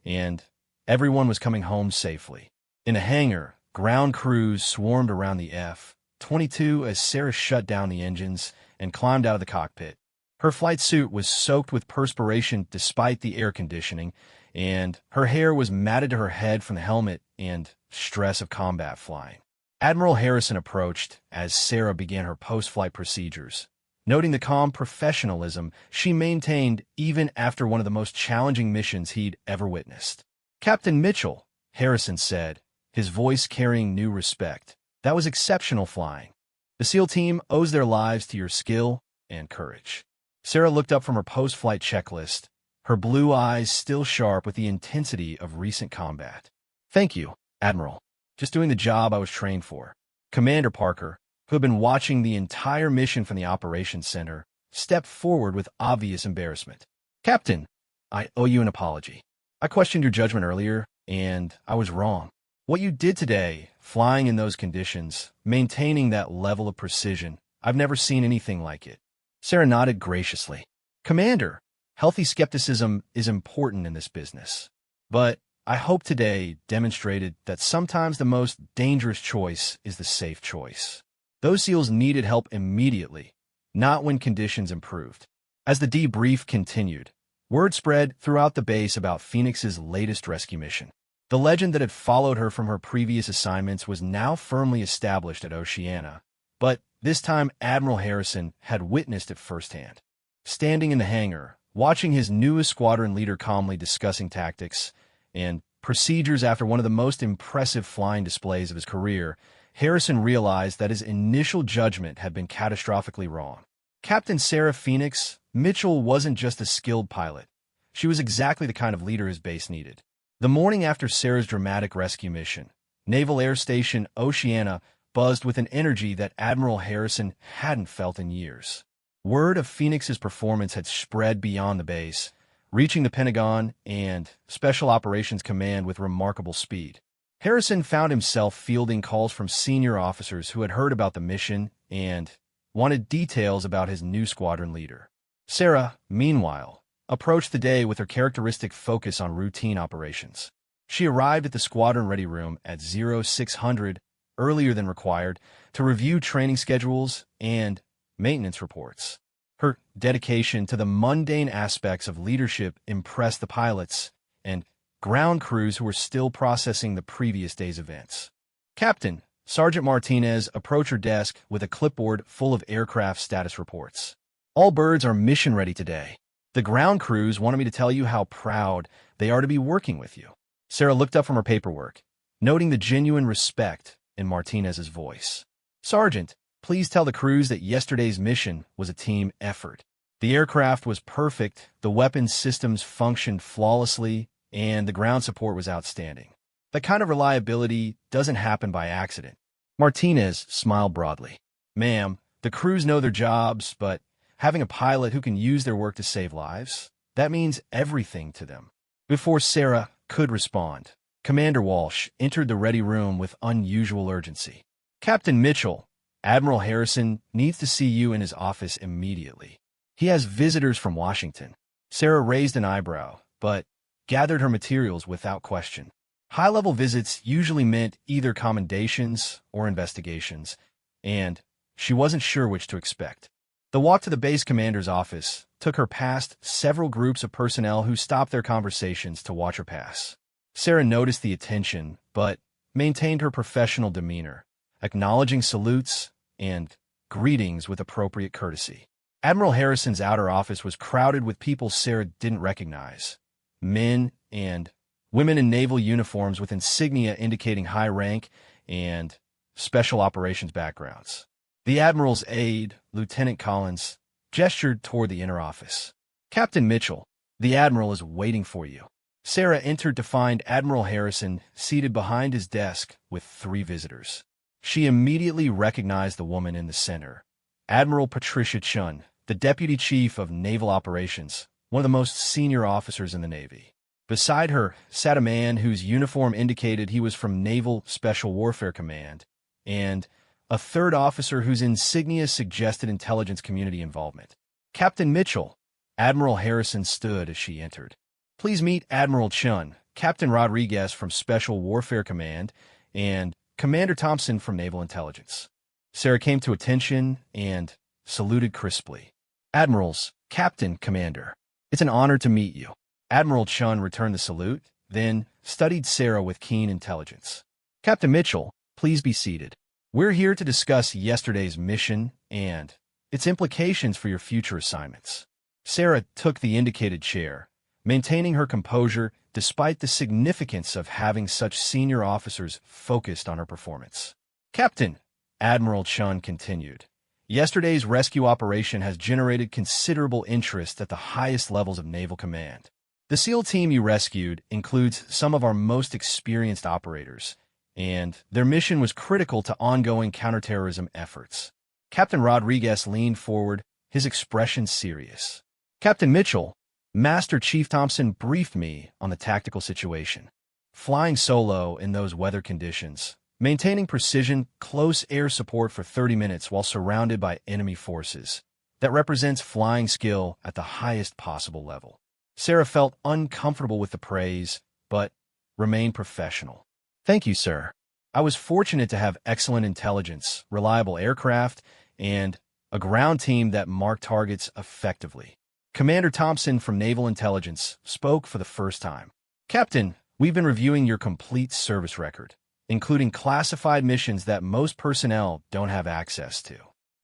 and everyone was coming home safely. In the hangar, ground crews swarmed around the F-22 as Sarah shut down the engines and climbed out of the cockpit. Her flight suit was soaked with perspiration despite the air conditioning, and her hair was matted to her head from the helmet and stress of combat flying. Admiral Harrison approached as Sarah began her post-flight procedures, noting the calm professionalism she maintained even after one of the most challenging missions he'd ever witnessed. "Captain Mitchell," Harrison said, his voice carrying new respect. "That was exceptional flying. The SEAL team owes their lives to your skill and courage." Sarah looked up from her post-flight checklist, her blue eyes still sharp with the intensity of recent combat. "Thank you, Admiral. Just doing the job I was trained for." Commander Parker, who had been watching the entire mission from the operations center, stepped forward with obvious embarrassment. "Captain, I owe you an apology. I questioned your judgment earlier, and I was wrong. What you did today, flying in those conditions, maintaining that level of precision, I've never seen anything like it." Sarah nodded graciously. "Commander, healthy skepticism is important in this business. But I hope today demonstrated that sometimes the most dangerous choice is the safe choice." Those SEALs needed help immediately, not when conditions improved. As the debrief continued, word spread throughout the base about Phoenix's latest rescue mission. The legend that had followed her from her previous assignments was now firmly established at Oceana, but This time, Admiral Harrison had witnessed it firsthand. Standing in the hangar, watching his newest squadron leader calmly discussing tactics and procedures after one of the most impressive flying displays of his career, Harrison realized that his initial judgment had been catastrophically wrong. Captain Sarah Phoenix Mitchell wasn't just a skilled pilot. She was exactly the kind of leader his base needed. The morning after Sarah's dramatic rescue mission, Naval Air Station Oceana buzzed with an energy that Admiral Harrison hadn't felt in years. Word of Phoenix's performance had spread beyond the base, reaching the Pentagon and Special Operations Command with remarkable speed. Harrison found himself fielding calls from senior officers who had heard about the mission and wanted details about his new squadron leader. Sarah, meanwhile, approached the day with her characteristic focus on routine operations. She arrived at the squadron ready room at 0600 earlier than required to review training schedules and maintenance reports. Her dedication to the mundane aspects of leadership impressed the pilots and ground crews who were still processing the previous day's events. Captain Sergeant Martinez approached her desk with a clipboard full of aircraft status reports. All birds are mission ready today. The ground crews wanted me to tell you how proud they are to be working with you. Sarah looked up from her paperwork, noting the genuine respect in Martinez's voice. Sergeant, please tell the crews that yesterday's mission was a team effort. The aircraft was perfect, the weapons systems functioned flawlessly, and the ground support was outstanding. That kind of reliability doesn't happen by accident. Martinez smiled broadly. Ma'am, the crews know their jobs, but having a pilot who can use their work to save lives, that means everything to them. Before Sarah could respond, Commander Walsh entered the ready room with unusual urgency. Captain Mitchell, Admiral Harrison needs to see you in his office immediately. He has visitors from Washington. Sarah raised an eyebrow, but gathered her materials without question. High-level visits usually meant either commendations or investigations, and she wasn't sure which to expect. The walk to the base commander's office took her past several groups of personnel who stopped their conversations to watch her pass. Sarah noticed the attention, but maintained her professional demeanor, acknowledging salutes and greetings with appropriate courtesy. Admiral Harrison's outer office was crowded with people Sarah didn't recognize, men and women in naval uniforms with insignia indicating high rank and special operations backgrounds. The Admiral's aide, Lieutenant Collins, gestured toward the inner office. Captain Mitchell, the Admiral is waiting for you. Sarah entered to find Admiral Harrison seated behind his desk with 3 visitors. She immediately recognized the woman in the center, Admiral Patricia Chun, the Deputy Chief of Naval Operations, one of the most senior officers in the Navy. Beside her sat a man whose uniform indicated he was from Naval Special Warfare Command, and a third officer whose insignia suggested intelligence community involvement. Captain Mitchell, Admiral Harrison stood as she entered. Please meet Admiral Chun, Captain Rodriguez from Special Warfare Command, and Commander Thompson from Naval Intelligence. Sarah came to attention and saluted crisply. Admirals, Captain, Commander, it's an honor to meet you. Admiral Chun returned the salute, then studied Sarah with keen intelligence. Captain Mitchell, please be seated. We're here to discuss yesterday's mission and its implications for your future assignments. Sarah took the indicated chair, maintaining her composure despite the significance of having such senior officers focused on her performance. Captain, Admiral Chun continued, yesterday's rescue operation has generated considerable interest at the highest levels of Naval Command. The SEAL team you rescued includes some of our most experienced operators, and their mission was critical to ongoing counterterrorism efforts. Captain Rodriguez leaned forward, his expression serious. Captain Mitchell, Master Chief Thompson briefed me on the tactical situation. Flying solo in those weather conditions, maintaining precision, close air support for 30 minutes while surrounded by enemy forces, that represents flying skill at the highest possible level. Sarah felt uncomfortable with the praise, but remained professional. Thank you, sir. I was fortunate to have excellent intelligence, reliable aircraft, and a ground team that marked targets effectively. Commander Thompson from Naval Intelligence spoke for the first time. Captain, we've been reviewing your complete service record, including classified missions that most personnel don't have access to.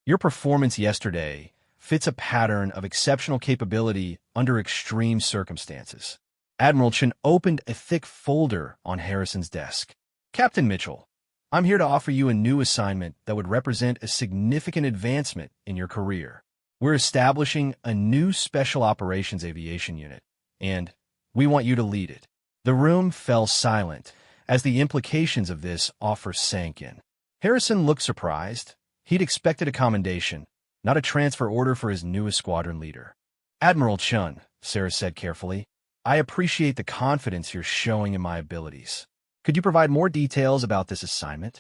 Your performance yesterday fits a pattern of exceptional capability under extreme circumstances. Admiral Chen opened a thick folder on Harrison's desk. Captain Mitchell, I'm here to offer you a new assignment that would represent a significant advancement in your career. We're establishing a new Special Operations Aviation Unit, and we want you to lead it. The room fell silent as the implications of this offer sank in. Harrison looked surprised. He'd expected a commendation, not a transfer order for his newest squadron leader. Admiral Chun, Sarah said carefully, I appreciate the confidence you're showing in my abilities. Could you provide more details about this assignment?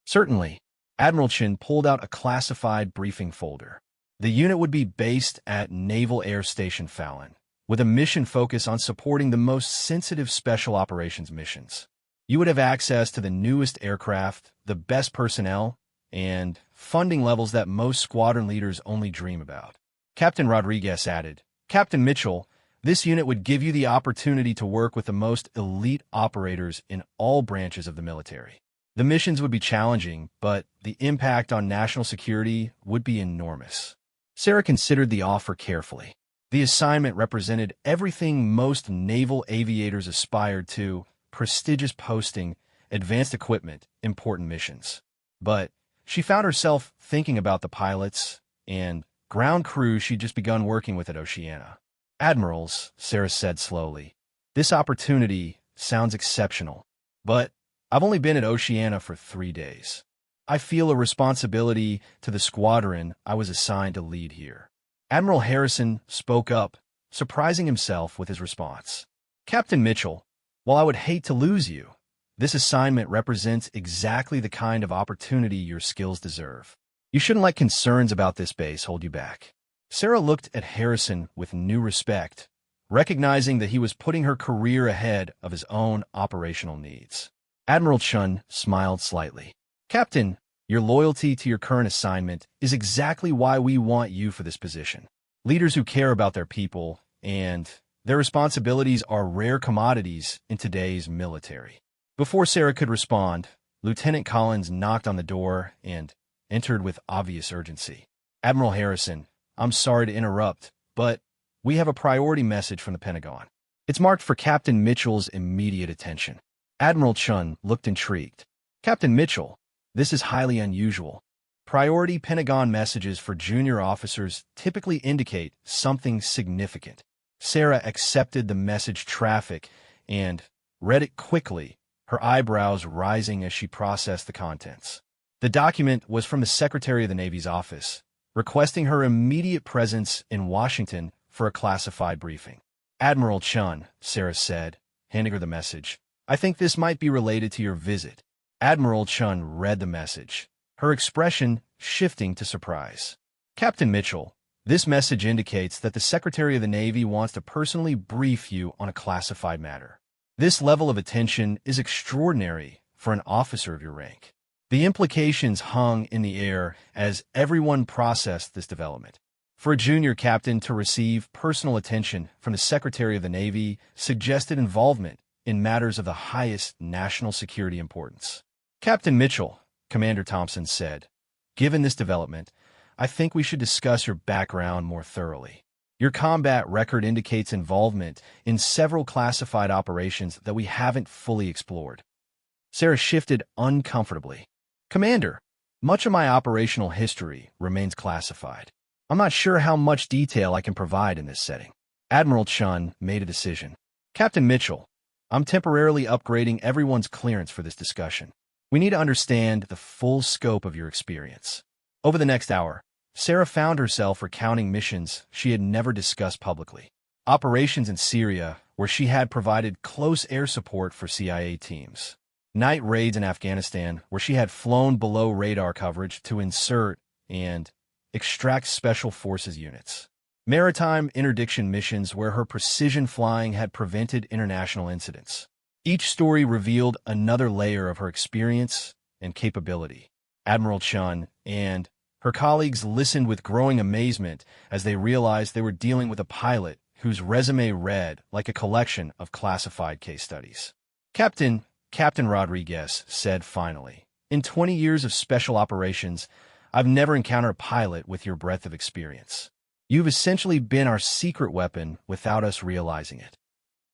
Certainly. Admiral Chin pulled out a classified briefing folder. The unit would be based at Naval Air Station Fallon, with a mission focus on supporting the most sensitive special operations missions. You would have access to the newest aircraft, the best personnel, and funding levels that most squadron leaders only dream about. Captain Rodriguez added, Captain Mitchell, this unit would give you the opportunity to work with the most elite operators in all branches of the military. The missions would be challenging, but the impact on national security would be enormous. Sarah considered the offer carefully. The assignment represented everything most naval aviators aspired to: prestigious posting, advanced equipment, important missions. But she found herself thinking about the pilots and ground crew she'd just begun working with at Oceana. Admirals, Sarah said slowly, this opportunity sounds exceptional, but I've only been at Oceana for 3 days. I feel a responsibility to the squadron I was assigned to lead here. Admiral Harrison spoke up, surprising himself with his response. Captain Mitchell, while I would hate to lose you, this assignment represents exactly the kind of opportunity your skills deserve. You shouldn't let concerns about this base hold you back. Sarah looked at Harrison with new respect, recognizing that he was putting her career ahead of his own operational needs. Admiral Chun smiled slightly. Captain, your loyalty to your current assignment is exactly why we want you for this position. Leaders who care about their people and their responsibilities are rare commodities in today's military. Before Sarah could respond, Lieutenant Collins knocked on the door and entered with obvious urgency. Admiral Harrison, I'm sorry to interrupt, but we have a priority message from the Pentagon. It's marked for Captain Mitchell's immediate attention. Admiral Chun looked intrigued. Captain Mitchell, this is highly unusual. Priority Pentagon messages for junior officers typically indicate something significant. Sarah accepted the message traffic and read it quickly, her eyebrows rising as she processed the contents. The document was from the Secretary of the Navy's office, requesting her immediate presence in Washington for a classified briefing. Admiral Chun, Sarah said, handing her the message, I think this might be related to your visit. Admiral Chun read the message, her expression shifting to surprise. Captain Mitchell, this message indicates that the Secretary of the Navy wants to personally brief you on a classified matter. This level of attention is extraordinary for an officer of your rank. The implications hung in the air as everyone processed this development. For a junior captain to receive personal attention from the Secretary of the Navy suggested involvement in matters of the highest national security importance. Captain Mitchell, Commander Thompson said, given this development, I think we should discuss your background more thoroughly. Your combat record indicates involvement in several classified operations that we haven't fully explored. Sarah shifted uncomfortably. Commander, much of my operational history remains classified. I'm not sure how much detail I can provide in this setting. Admiral Chun made a decision. Captain Mitchell, I'm temporarily upgrading everyone's clearance for this discussion. We need to understand the full scope of your experience. Over the next hour, Sarah found herself recounting missions she had never discussed publicly. Operations in Syria, where she had provided close air support for CIA teams. Night raids in Afghanistan, where she had flown below radar coverage to insert and extract special forces units. Maritime interdiction missions where her precision flying had prevented international incidents. Each story revealed another layer of her experience and capability. Admiral Chun and her colleagues listened with growing amazement as they realized they were dealing with a pilot whose resume read like a collection of classified case studies. Captain Rodriguez said finally, in 20 years of special operations, I've never encountered a pilot with your breadth of experience. You've essentially been our secret weapon without us realizing it."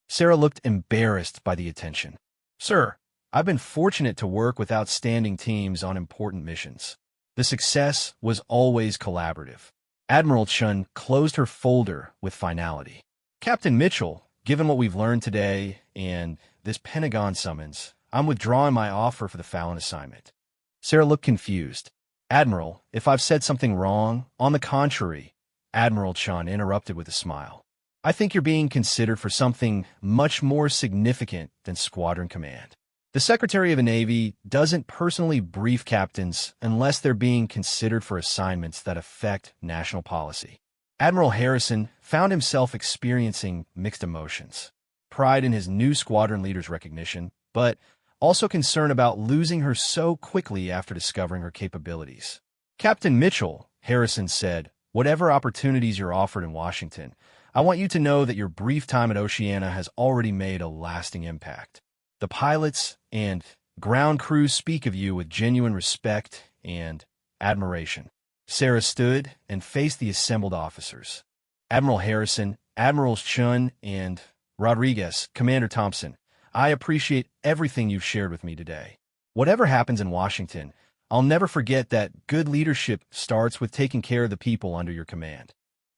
Sarah looked embarrassed by the attention. "Sir, I've been fortunate to work with outstanding teams on important missions. The success was always collaborative." Admiral Chun closed her folder with finality. "Captain Mitchell, given what we've learned today and this Pentagon summons, I'm withdrawing my offer for the Fallon assignment." Sarah looked confused. "Admiral, if I've said something wrong, on the contrary," Admiral Chun interrupted with a smile. "I think you're being considered for something much more significant than squadron command. The Secretary of the Navy doesn't personally brief captains unless they're being considered for assignments that affect national policy." Admiral Harrison found himself experiencing mixed emotions. Pride in his new squadron leader's recognition, but also concern about losing her so quickly after discovering her capabilities. "Captain Mitchell," Harrison said, "whatever opportunities you're offered in Washington, I want you to know that your brief time at Oceana has already made a lasting impact. The pilots and ground crews speak of you with genuine respect and admiration." Sarah stood and faced the assembled officers. "Admiral Harrison, Admirals Chun, and Rodriguez, Commander Thompson, I appreciate everything you've shared with me today. Whatever happens in Washington, I'll never forget that good leadership starts with taking care of the people under your command."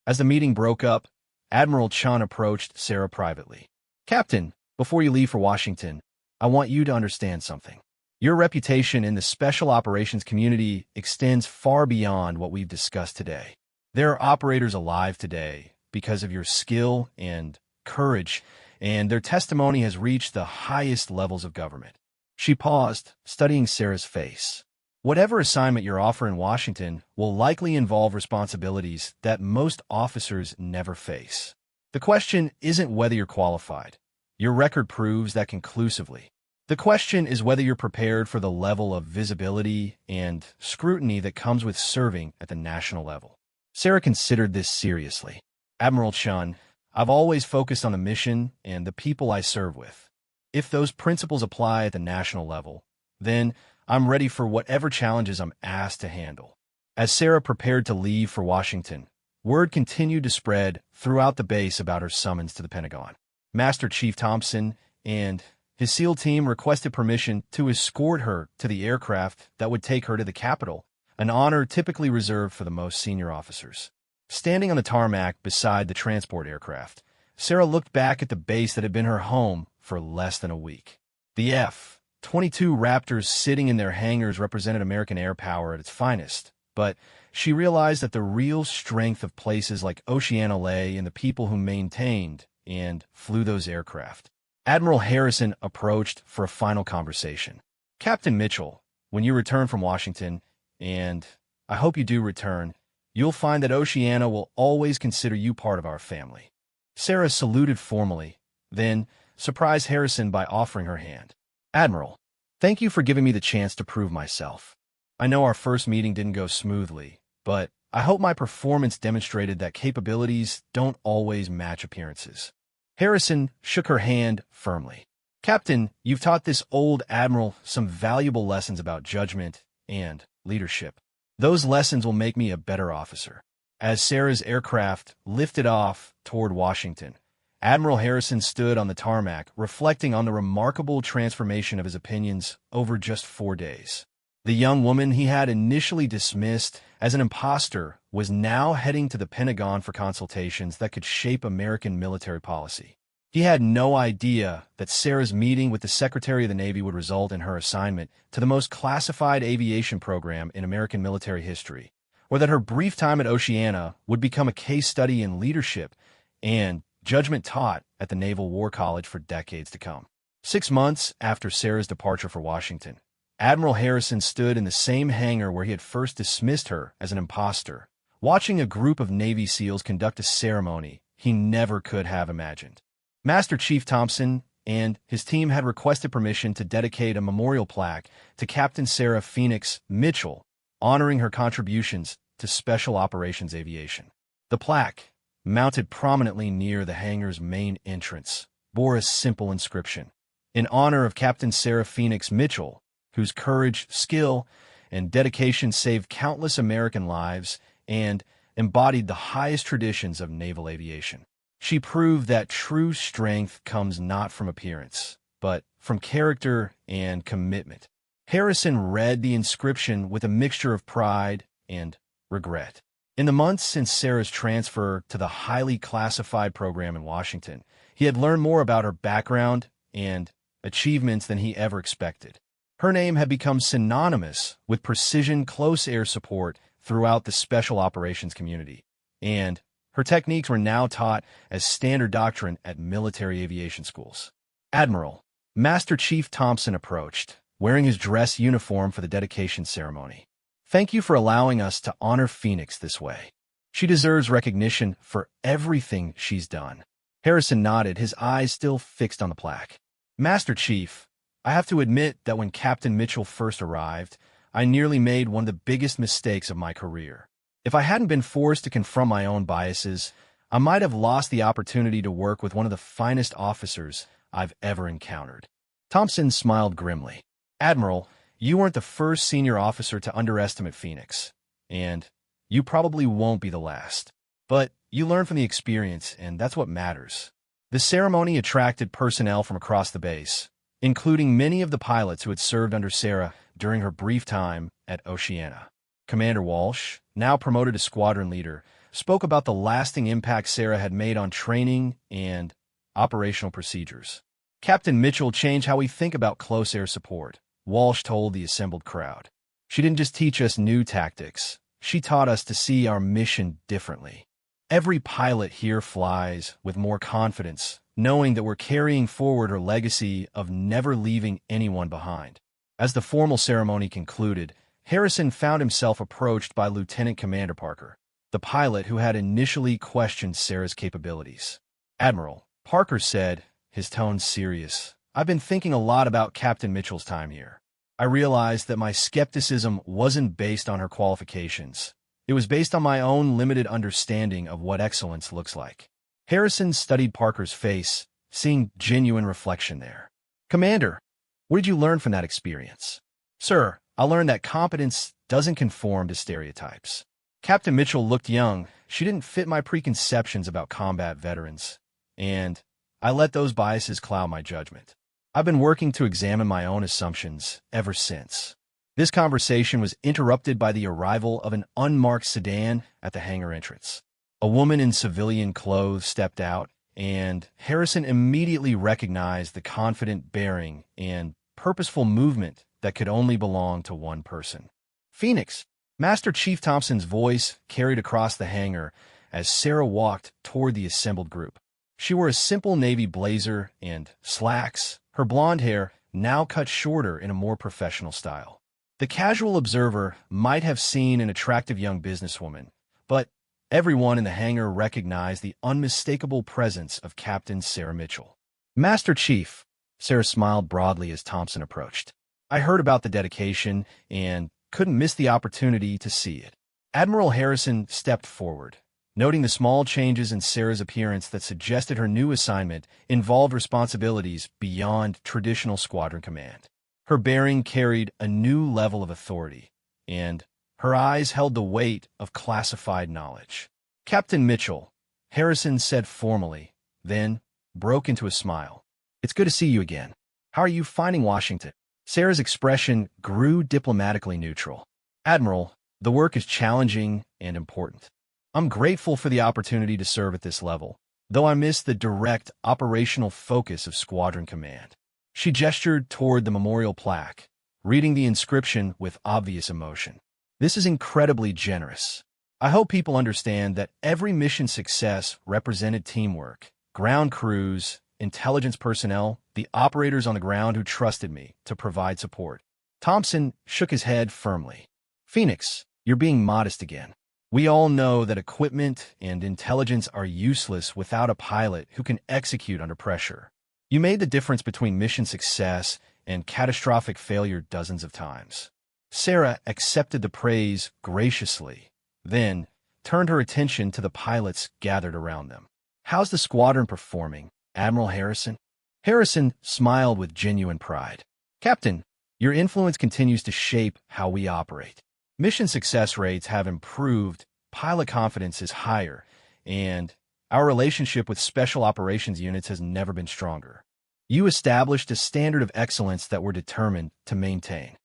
As the meeting broke up, Admiral Chun approached Sarah privately. "Captain, before you leave for Washington, I want you to understand something. Your reputation in the special operations community extends far beyond what we've discussed today. There are operators alive today because of your skill and courage, and their testimony has reached the highest levels of government." She paused, studying Sarah's face. "Whatever assignment you're offered in Washington will likely involve responsibilities that most officers never face. The question isn't whether you're qualified. Your record proves that conclusively. The question is whether you're prepared for the level of visibility and scrutiny that comes with serving at the national level." Sarah considered this seriously. "Admiral Chun, I've always focused on the mission and the people I serve with. If those principles apply at the national level, then I'm ready for whatever challenges I'm asked to handle." As Sarah prepared to leave for Washington, word continued to spread throughout the base about her summons to the Pentagon. Master Chief Thompson and his SEAL team requested permission to escort her to the aircraft that would take her to the capital, an honor typically reserved for the most senior officers. Standing on the tarmac beside the transport aircraft, Sarah looked back at the base that had been her home for less than a week. The F-22 Raptors sitting in their hangars represented American air power at its finest, but she realized that the real strength of places like Oceana lay in the people who maintained and flew those aircraft. Admiral Harrison approached for a final conversation. "Captain Mitchell, when you return from Washington, and I hope you do return, you'll find that Oceana will always consider you part of our family." Sarah saluted formally, then surprised Harrison by offering her hand. "Admiral, thank you for giving me the chance to prove myself. I know our first meeting didn't go smoothly, but I hope my performance demonstrated that capabilities don't always match appearances." Harrison shook her hand firmly. "Captain, you've taught this old admiral some valuable lessons about judgment and leadership. Those lessons will make me a better officer." As Sarah's aircraft lifted off toward Washington, Admiral Harrison stood on the tarmac, reflecting on the remarkable transformation of his opinions over just 4 days. The young woman he had initially dismissed as an imposter was now heading to the Pentagon for consultations that could shape American military policy. He had no idea that Sarah's meeting with the Secretary of the Navy would result in her assignment to the most classified aviation program in American military history, or that her brief time at Oceana would become a case study in leadership and judgment taught at the Naval War College for decades to come. 6 months after Sarah's departure for Washington, Admiral Harrison stood in the same hangar where he had first dismissed her as an imposter, watching a group of Navy SEALs conduct a ceremony he never could have imagined. Master Chief Thompson and his team had requested permission to dedicate a memorial plaque to Captain Sarah Phoenix Mitchell, honoring her contributions to special operations aviation. The plaque, mounted prominently near the hangar's main entrance, bore a simple inscription: "In honor of Captain Sarah Phoenix Mitchell, whose courage, skill, and dedication saved countless American lives and embodied the highest traditions of naval aviation. She proved that true strength comes not from appearance, but from character and commitment. Harrison read the inscription with a mixture of pride and regret. In the months since Sarah's transfer to the highly classified program in Washington, he had learned more about her background and achievements than he ever expected. Her name had become synonymous with precision close air support throughout the special operations community, and her techniques were now taught as standard doctrine at military aviation schools. Admiral, Master Chief Thompson approached, wearing his dress uniform for the dedication ceremony. Thank you for allowing us to honor Phoenix this way. She deserves recognition for everything she's done. Harrison nodded, his eyes still fixed on the plaque. Master Chief, I have to admit that when Captain Mitchell first arrived, I nearly made one of the biggest mistakes of my career. If I hadn't been forced to confront my own biases, I might have lost the opportunity to work with one of the finest officers I've ever encountered. Thompson smiled grimly. Admiral, you weren't the first senior officer to underestimate Phoenix, and you probably won't be the last. But you learn from the experience, and that's what matters. The ceremony attracted personnel from across the base, including many of the pilots who had served under Sarah during her brief time at Oceana. Commander Walsh, now promoted to squadron leader, spoke about the lasting impact Sarah had made on training and operational procedures. Captain Mitchell changed how we think about close air support, Walsh told the assembled crowd. She didn't just teach us new tactics, she taught us to see our mission differently. Every pilot here flies with more confidence, knowing that we're carrying forward her legacy of never leaving anyone behind. As the formal ceremony concluded, Harrison found himself approached by Lieutenant Commander Parker, the pilot who had initially questioned Sarah's capabilities. Admiral, Parker said, his tone serious, I've been thinking a lot about Captain Mitchell's time here. I realized that my skepticism wasn't based on her qualifications. It was based on my own limited understanding of what excellence looks like. Harrison studied Parker's face, seeing genuine reflection there. Commander, what did you learn from that experience? Sir, I learned that competence doesn't conform to stereotypes. Captain Mitchell looked young. She didn't fit my preconceptions about combat veterans, and I let those biases cloud my judgment. I've been working to examine my own assumptions ever since. This conversation was interrupted by the arrival of an unmarked sedan at the hangar entrance. A woman in civilian clothes stepped out, and Harrison immediately recognized the confident bearing and purposeful movement that could only belong to one person. Phoenix, Master Chief Thompson's voice carried across the hangar as Sarah walked toward the assembled group. She wore a simple navy blazer and slacks, her blonde hair now cut shorter in a more professional style. The casual observer might have seen an attractive young businesswoman, but everyone in the hangar recognized the unmistakable presence of Captain Sarah Mitchell. Master Chief, Sarah smiled broadly as Thompson approached. I heard about the dedication and couldn't miss the opportunity to see it. Admiral Harrison stepped forward, noting the small changes in Sarah's appearance that suggested her new assignment involved responsibilities beyond traditional squadron command. Her bearing carried a new level of authority, and her eyes held the weight of classified knowledge. Captain Mitchell, Harrison said formally, then broke into a smile. It's good to see you again. How are you finding Washington? Sarah's expression grew diplomatically neutral. Admiral, the work is challenging and important. I'm grateful for the opportunity to serve at this level, though I miss the direct operational focus of squadron command. She gestured toward the memorial plaque, reading the inscription with obvious emotion. This is incredibly generous. I hope people understand that every mission success represented teamwork, ground crews, intelligence personnel, the operators on the ground who trusted me to provide support. Thompson shook his head firmly. Phoenix, you're being modest again. We all know that equipment and intelligence are useless without a pilot who can execute under pressure. You made the difference between mission success and catastrophic failure dozens of times. Sarah accepted the praise graciously, then turned her attention to the pilots gathered around them. How's the squadron performing, Admiral Harrison? Harrison smiled with genuine pride. Captain, Your influence continues to shape how we operate. Mission success rates have improved, pilot confidence is higher, and our relationship with special operations units has never been stronger. You established a standard of excellence that we're determined to maintain.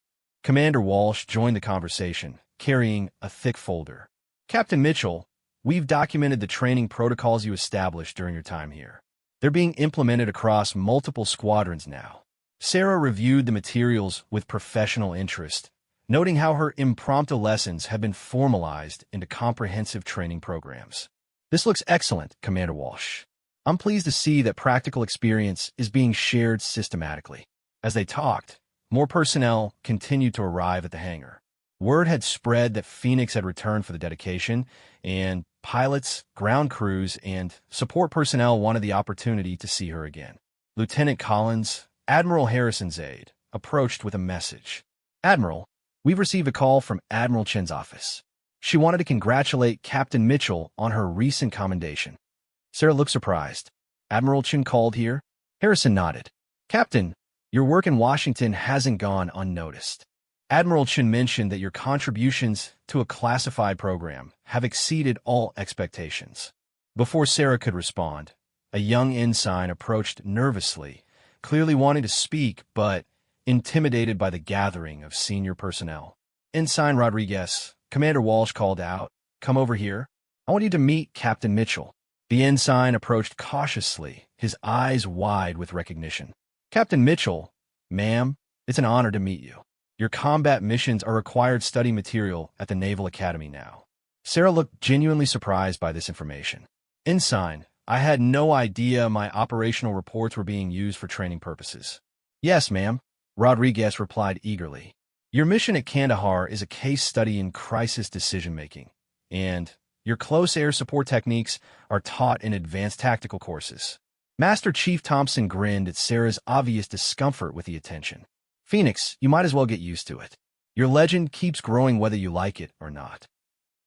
Commander Walsh joined the conversation, carrying a thick folder. Captain Mitchell, we've documented the training protocols you established during your time here. They're being implemented across multiple squadrons now. Sarah reviewed the materials with professional interest, noting how her impromptu lessons have been formalized into comprehensive training programs. This looks excellent, Commander Walsh. I'm pleased to see that practical experience is being shared systematically. As they talked, more personnel continued to arrive at the hangar. Word had spread that Phoenix had returned for the dedication, and pilots, ground crews, and support personnel wanted the opportunity to see her again. Lieutenant Collins, Admiral Harrison's aide, approached with a message. Admiral, we've received a call from Admiral Chen's office. She wanted to congratulate Captain Mitchell on her recent commendation. Sarah looked surprised. Admiral Chen called here? Harrison nodded. Captain, your work in Washington hasn't gone unnoticed. Admiral Chen mentioned that your contributions to a classified program have exceeded all expectations. Before Sarah could respond, a young ensign approached nervously, clearly wanting to speak, but intimidated by the gathering of senior personnel. Ensign Rodriguez, Commander Walsh called out, "Come over here. I want you to meet Captain Mitchell." The ensign approached cautiously, his eyes wide with recognition. Captain Mitchell, ma'am, it's an honor to meet you. Your combat missions are required study material at the Naval Academy now. Sarah looked genuinely surprised by this information. Ensign, I had no idea my operational reports were being used for training purposes. Yes, ma'am, Rodriguez replied eagerly. Your mission at Kandahar is a case study in crisis decision-making, and your close air support techniques are taught in advanced tactical courses. Master Chief Thompson grinned at Sarah's obvious discomfort with the attention. Phoenix, you might as well get used to it. Your legend keeps growing whether you like it or not.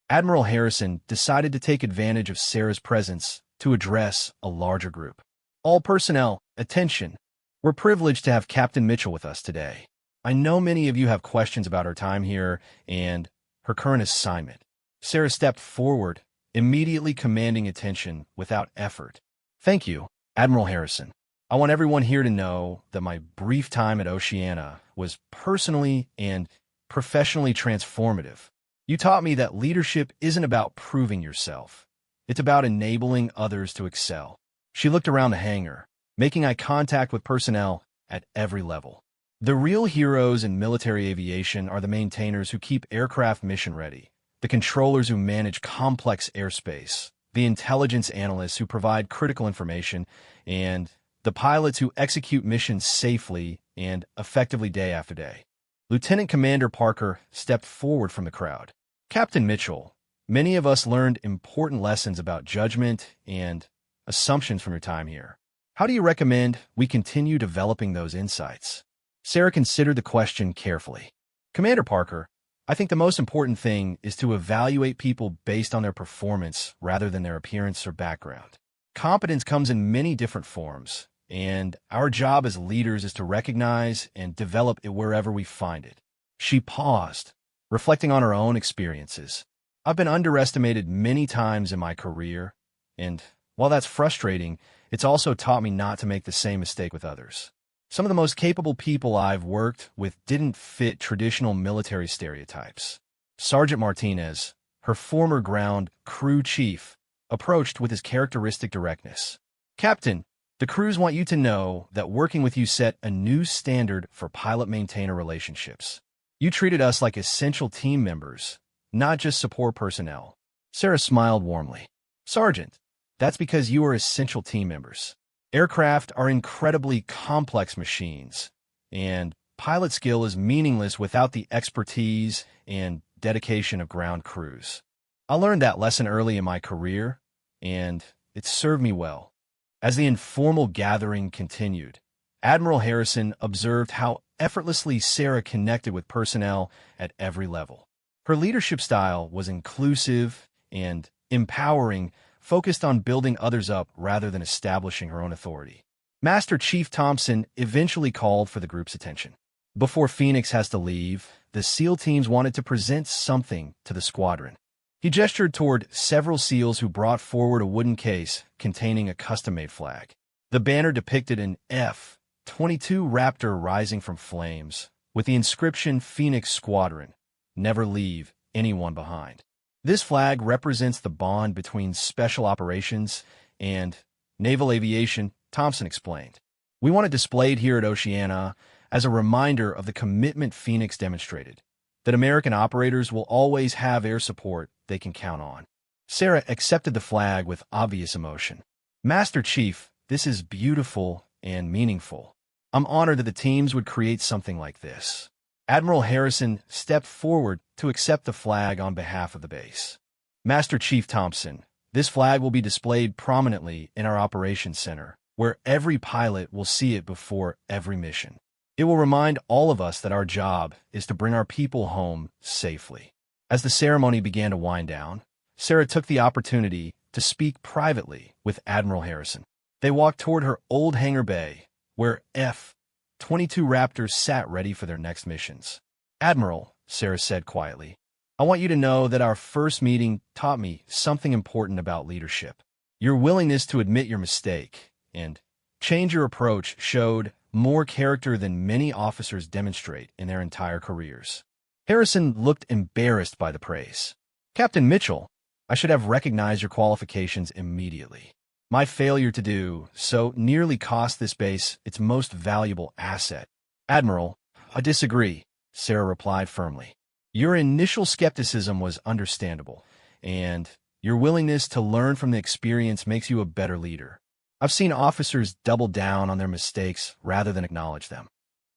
Admiral Harrison decided to take advantage of Sarah's presence to address a larger group. All personnel, attention. We're privileged to have Captain Mitchell with us today. I know many of you have questions about her time here and her current assignment. Sarah stepped forward, immediately commanding attention without effort. Thank you, Admiral Harrison. I want everyone here to know that my brief time at Oceana was personally and professionally transformative. You taught me that leadership isn't about proving yourself. It's about enabling others to excel. She looked around the hangar, making eye contact with personnel at every level. The real heroes in military aviation are the maintainers who keep aircraft mission-ready, the controllers who manage complex airspace, the intelligence analysts who provide critical information, and the pilots who execute missions safely and effectively day after day. Lieutenant Commander Parker stepped forward from the crowd. Captain Mitchell, many of us learned important lessons about judgment and assumptions from your time here. How do you recommend we continue developing those insights? Sarah considered the question carefully. Commander Parker, I think the most important thing is to evaluate people based on their performance rather than their appearance or background. Competence comes in many different forms, and our job as leaders is to recognize and develop it wherever we find it. She paused, reflecting on her own experiences. I've been underestimated many times in my career, and while that's frustrating, it's also taught me not to make the same mistake with others. Some of the most capable people I've worked with didn't fit traditional military stereotypes. Sergeant Martinez, her former ground crew chief, approached with his characteristic directness. Captain, the crews want you to know that working with you set a new standard for pilot-maintainer relationships. You treated us like essential team members, not just support personnel. Sarah smiled warmly. Sergeant, that's because you are essential team members. Aircraft are incredibly complex machines, and pilot skill is meaningless without the expertise and dedication of ground crews. I learned that lesson early in my career, and it served me well. As the informal gathering continued, Admiral Harrison observed how effortlessly Sarah connected with personnel at every level. Her leadership style was inclusive and empowering, focused on building others up rather than establishing her own authority. Master Chief Thompson eventually called for the group's attention. Before Phoenix has to leave, the SEAL teams wanted to present something to the squadron. He gestured toward several SEALs who brought forward a wooden case containing a custom-made flag. The banner depicted an F-22 Raptor rising from flames, with the inscription Phoenix Squadron, never leave anyone behind. This flag represents the bond between special operations and naval aviation, Thompson explained. We want it displayed here at Oceana as a reminder of the commitment Phoenix demonstrated, that American operators will always have air support they can count on. Sarah accepted the flag with obvious emotion. Master Chief, this is beautiful and meaningful. I'm honored that the teams would create something like this. Admiral Harrison stepped forward to accept the flag on behalf of the base. Master Chief Thompson, this flag will be displayed prominently in our operations center, where every pilot will see it before every mission. It will remind all of us that our job is to bring our people home safely. As the ceremony began to wind down, Sarah took the opportunity to speak privately with Admiral Harrison. They walked toward her old hangar bay, where F-22 Raptors sat ready for their next missions. Admiral, Sarah said quietly, I want you to know that our first meeting taught me something important about leadership. Your willingness to admit your mistake and change your approach showed more character than many officers demonstrate in their entire careers. Harrison looked embarrassed by the praise. Captain Mitchell, I should have recognized your qualifications immediately. My failure to do so nearly cost this base its most valuable asset. Admiral, I disagree, Sarah replied firmly. Your initial skepticism was understandable, and your willingness to learn from the experience makes you a better leader. I've seen officers double down on their mistakes rather than acknowledge them.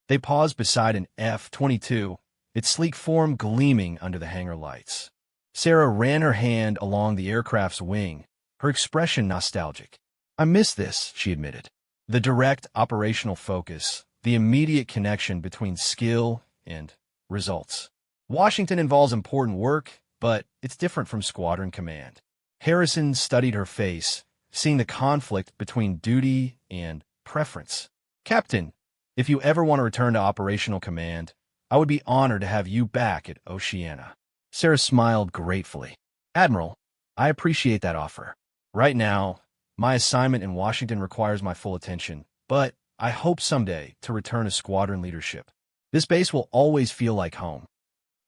They paused beside an F-22, its sleek form gleaming under the hangar lights. Sarah ran her hand along the aircraft's wing, her expression nostalgic. I miss this, she admitted. The direct operational focus, the immediate connection between skill and results. Washington involves important work, but it's different from squadron command. Harrison studied her face, seeing the conflict between duty and preference. Captain, if you ever want to return to operational command, I would be honored to have you back at Oceana. Sarah smiled gratefully. Admiral, I appreciate that offer. Right now, my assignment in Washington requires my full attention, but I hope someday to return to squadron leadership. This base will always feel like home.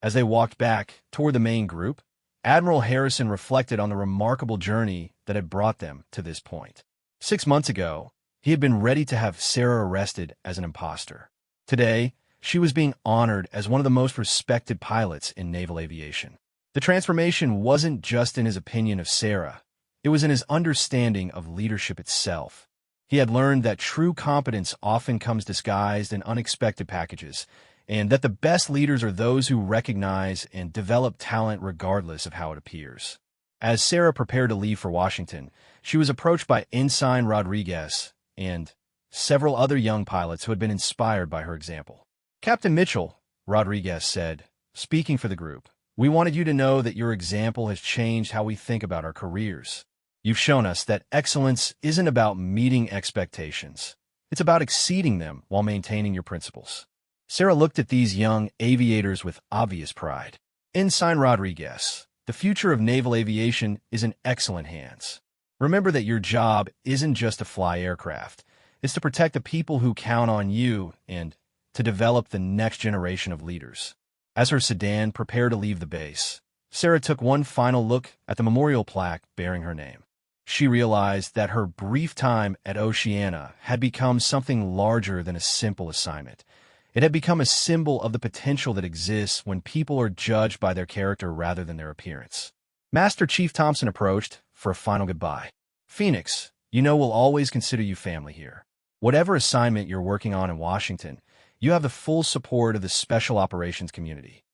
As they walked back toward the main group, Admiral Harrison reflected on the remarkable journey that had brought them to this point. 6 months ago, he had been ready to have Sarah arrested as an imposter. Today, she was being honored as one of the most respected pilots in naval aviation. The transformation wasn't just in his opinion of Sarah. It was in his understanding of leadership itself. He had learned that true competence often comes disguised in unexpected packages, and that the best leaders are those who recognize and develop talent regardless of how it appears. As Sarah prepared to leave for Washington, she was approached by Ensign Rodriguez and several other young pilots who had been inspired by her example. Captain Mitchell, Rodriguez said, speaking for the group, we wanted you to know that your example has changed how we think about our careers. You've shown us that excellence isn't about meeting expectations. It's about exceeding them while maintaining your principles. Sarah looked at these young aviators with obvious pride. Ensign Rodriguez, the future of naval aviation is in excellent hands. Remember that your job isn't just to fly aircraft. It's to protect the people who count on you and to develop the next generation of leaders. As her sedan prepared to leave the base, Sarah took one final look at the memorial plaque bearing her name. She realized that her brief time at Oceana had become something larger than a simple assignment. It had become a symbol of the potential that exists when people are judged by their character rather than their appearance. Master Chief Thompson approached for a final goodbye. Phoenix, you know we'll always consider you family here. Whatever assignment you're working on in Washington, you have the full support of the Special Operations community.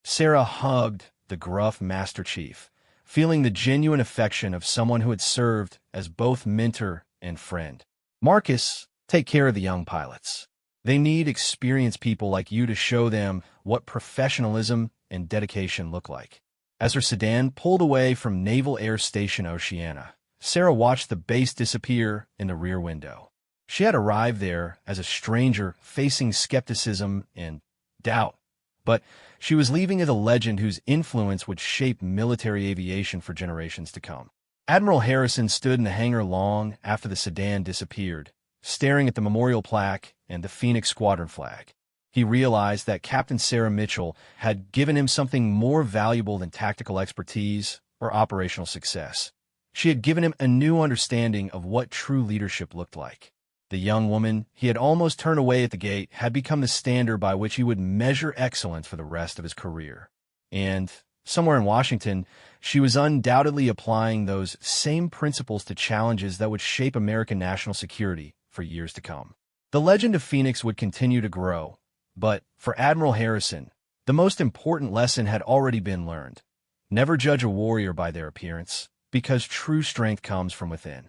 Sarah hugged the gruff Master Chief, feeling the genuine affection of someone who had served as both mentor and friend. Marcus, take care of the young pilots. They need experienced people like you to show them what professionalism and dedication look like. As her sedan pulled away from Naval Air Station Oceana, Sarah watched the base disappear in the rear window. She had arrived there as a stranger facing skepticism and doubt. But she was leaving as a legend whose influence would shape military aviation for generations to come. Admiral Harrison stood in the hangar long after the sedan disappeared, staring at the memorial plaque and the Phoenix Squadron flag. He realized that Captain Sarah Mitchell had given him something more valuable than tactical expertise or operational success. She had given him a new understanding of what true leadership looked like. The young woman he had almost turned away at the gate had become the standard by which he would measure excellence for the rest of his career. And, somewhere in Washington, she was undoubtedly applying those same principles to challenges that would shape American national security for years to come. The legend of Phoenix would continue to grow, but for Admiral Harrison, the most important lesson had already been learned. Never judge a warrior by their appearance, because true strength comes from within.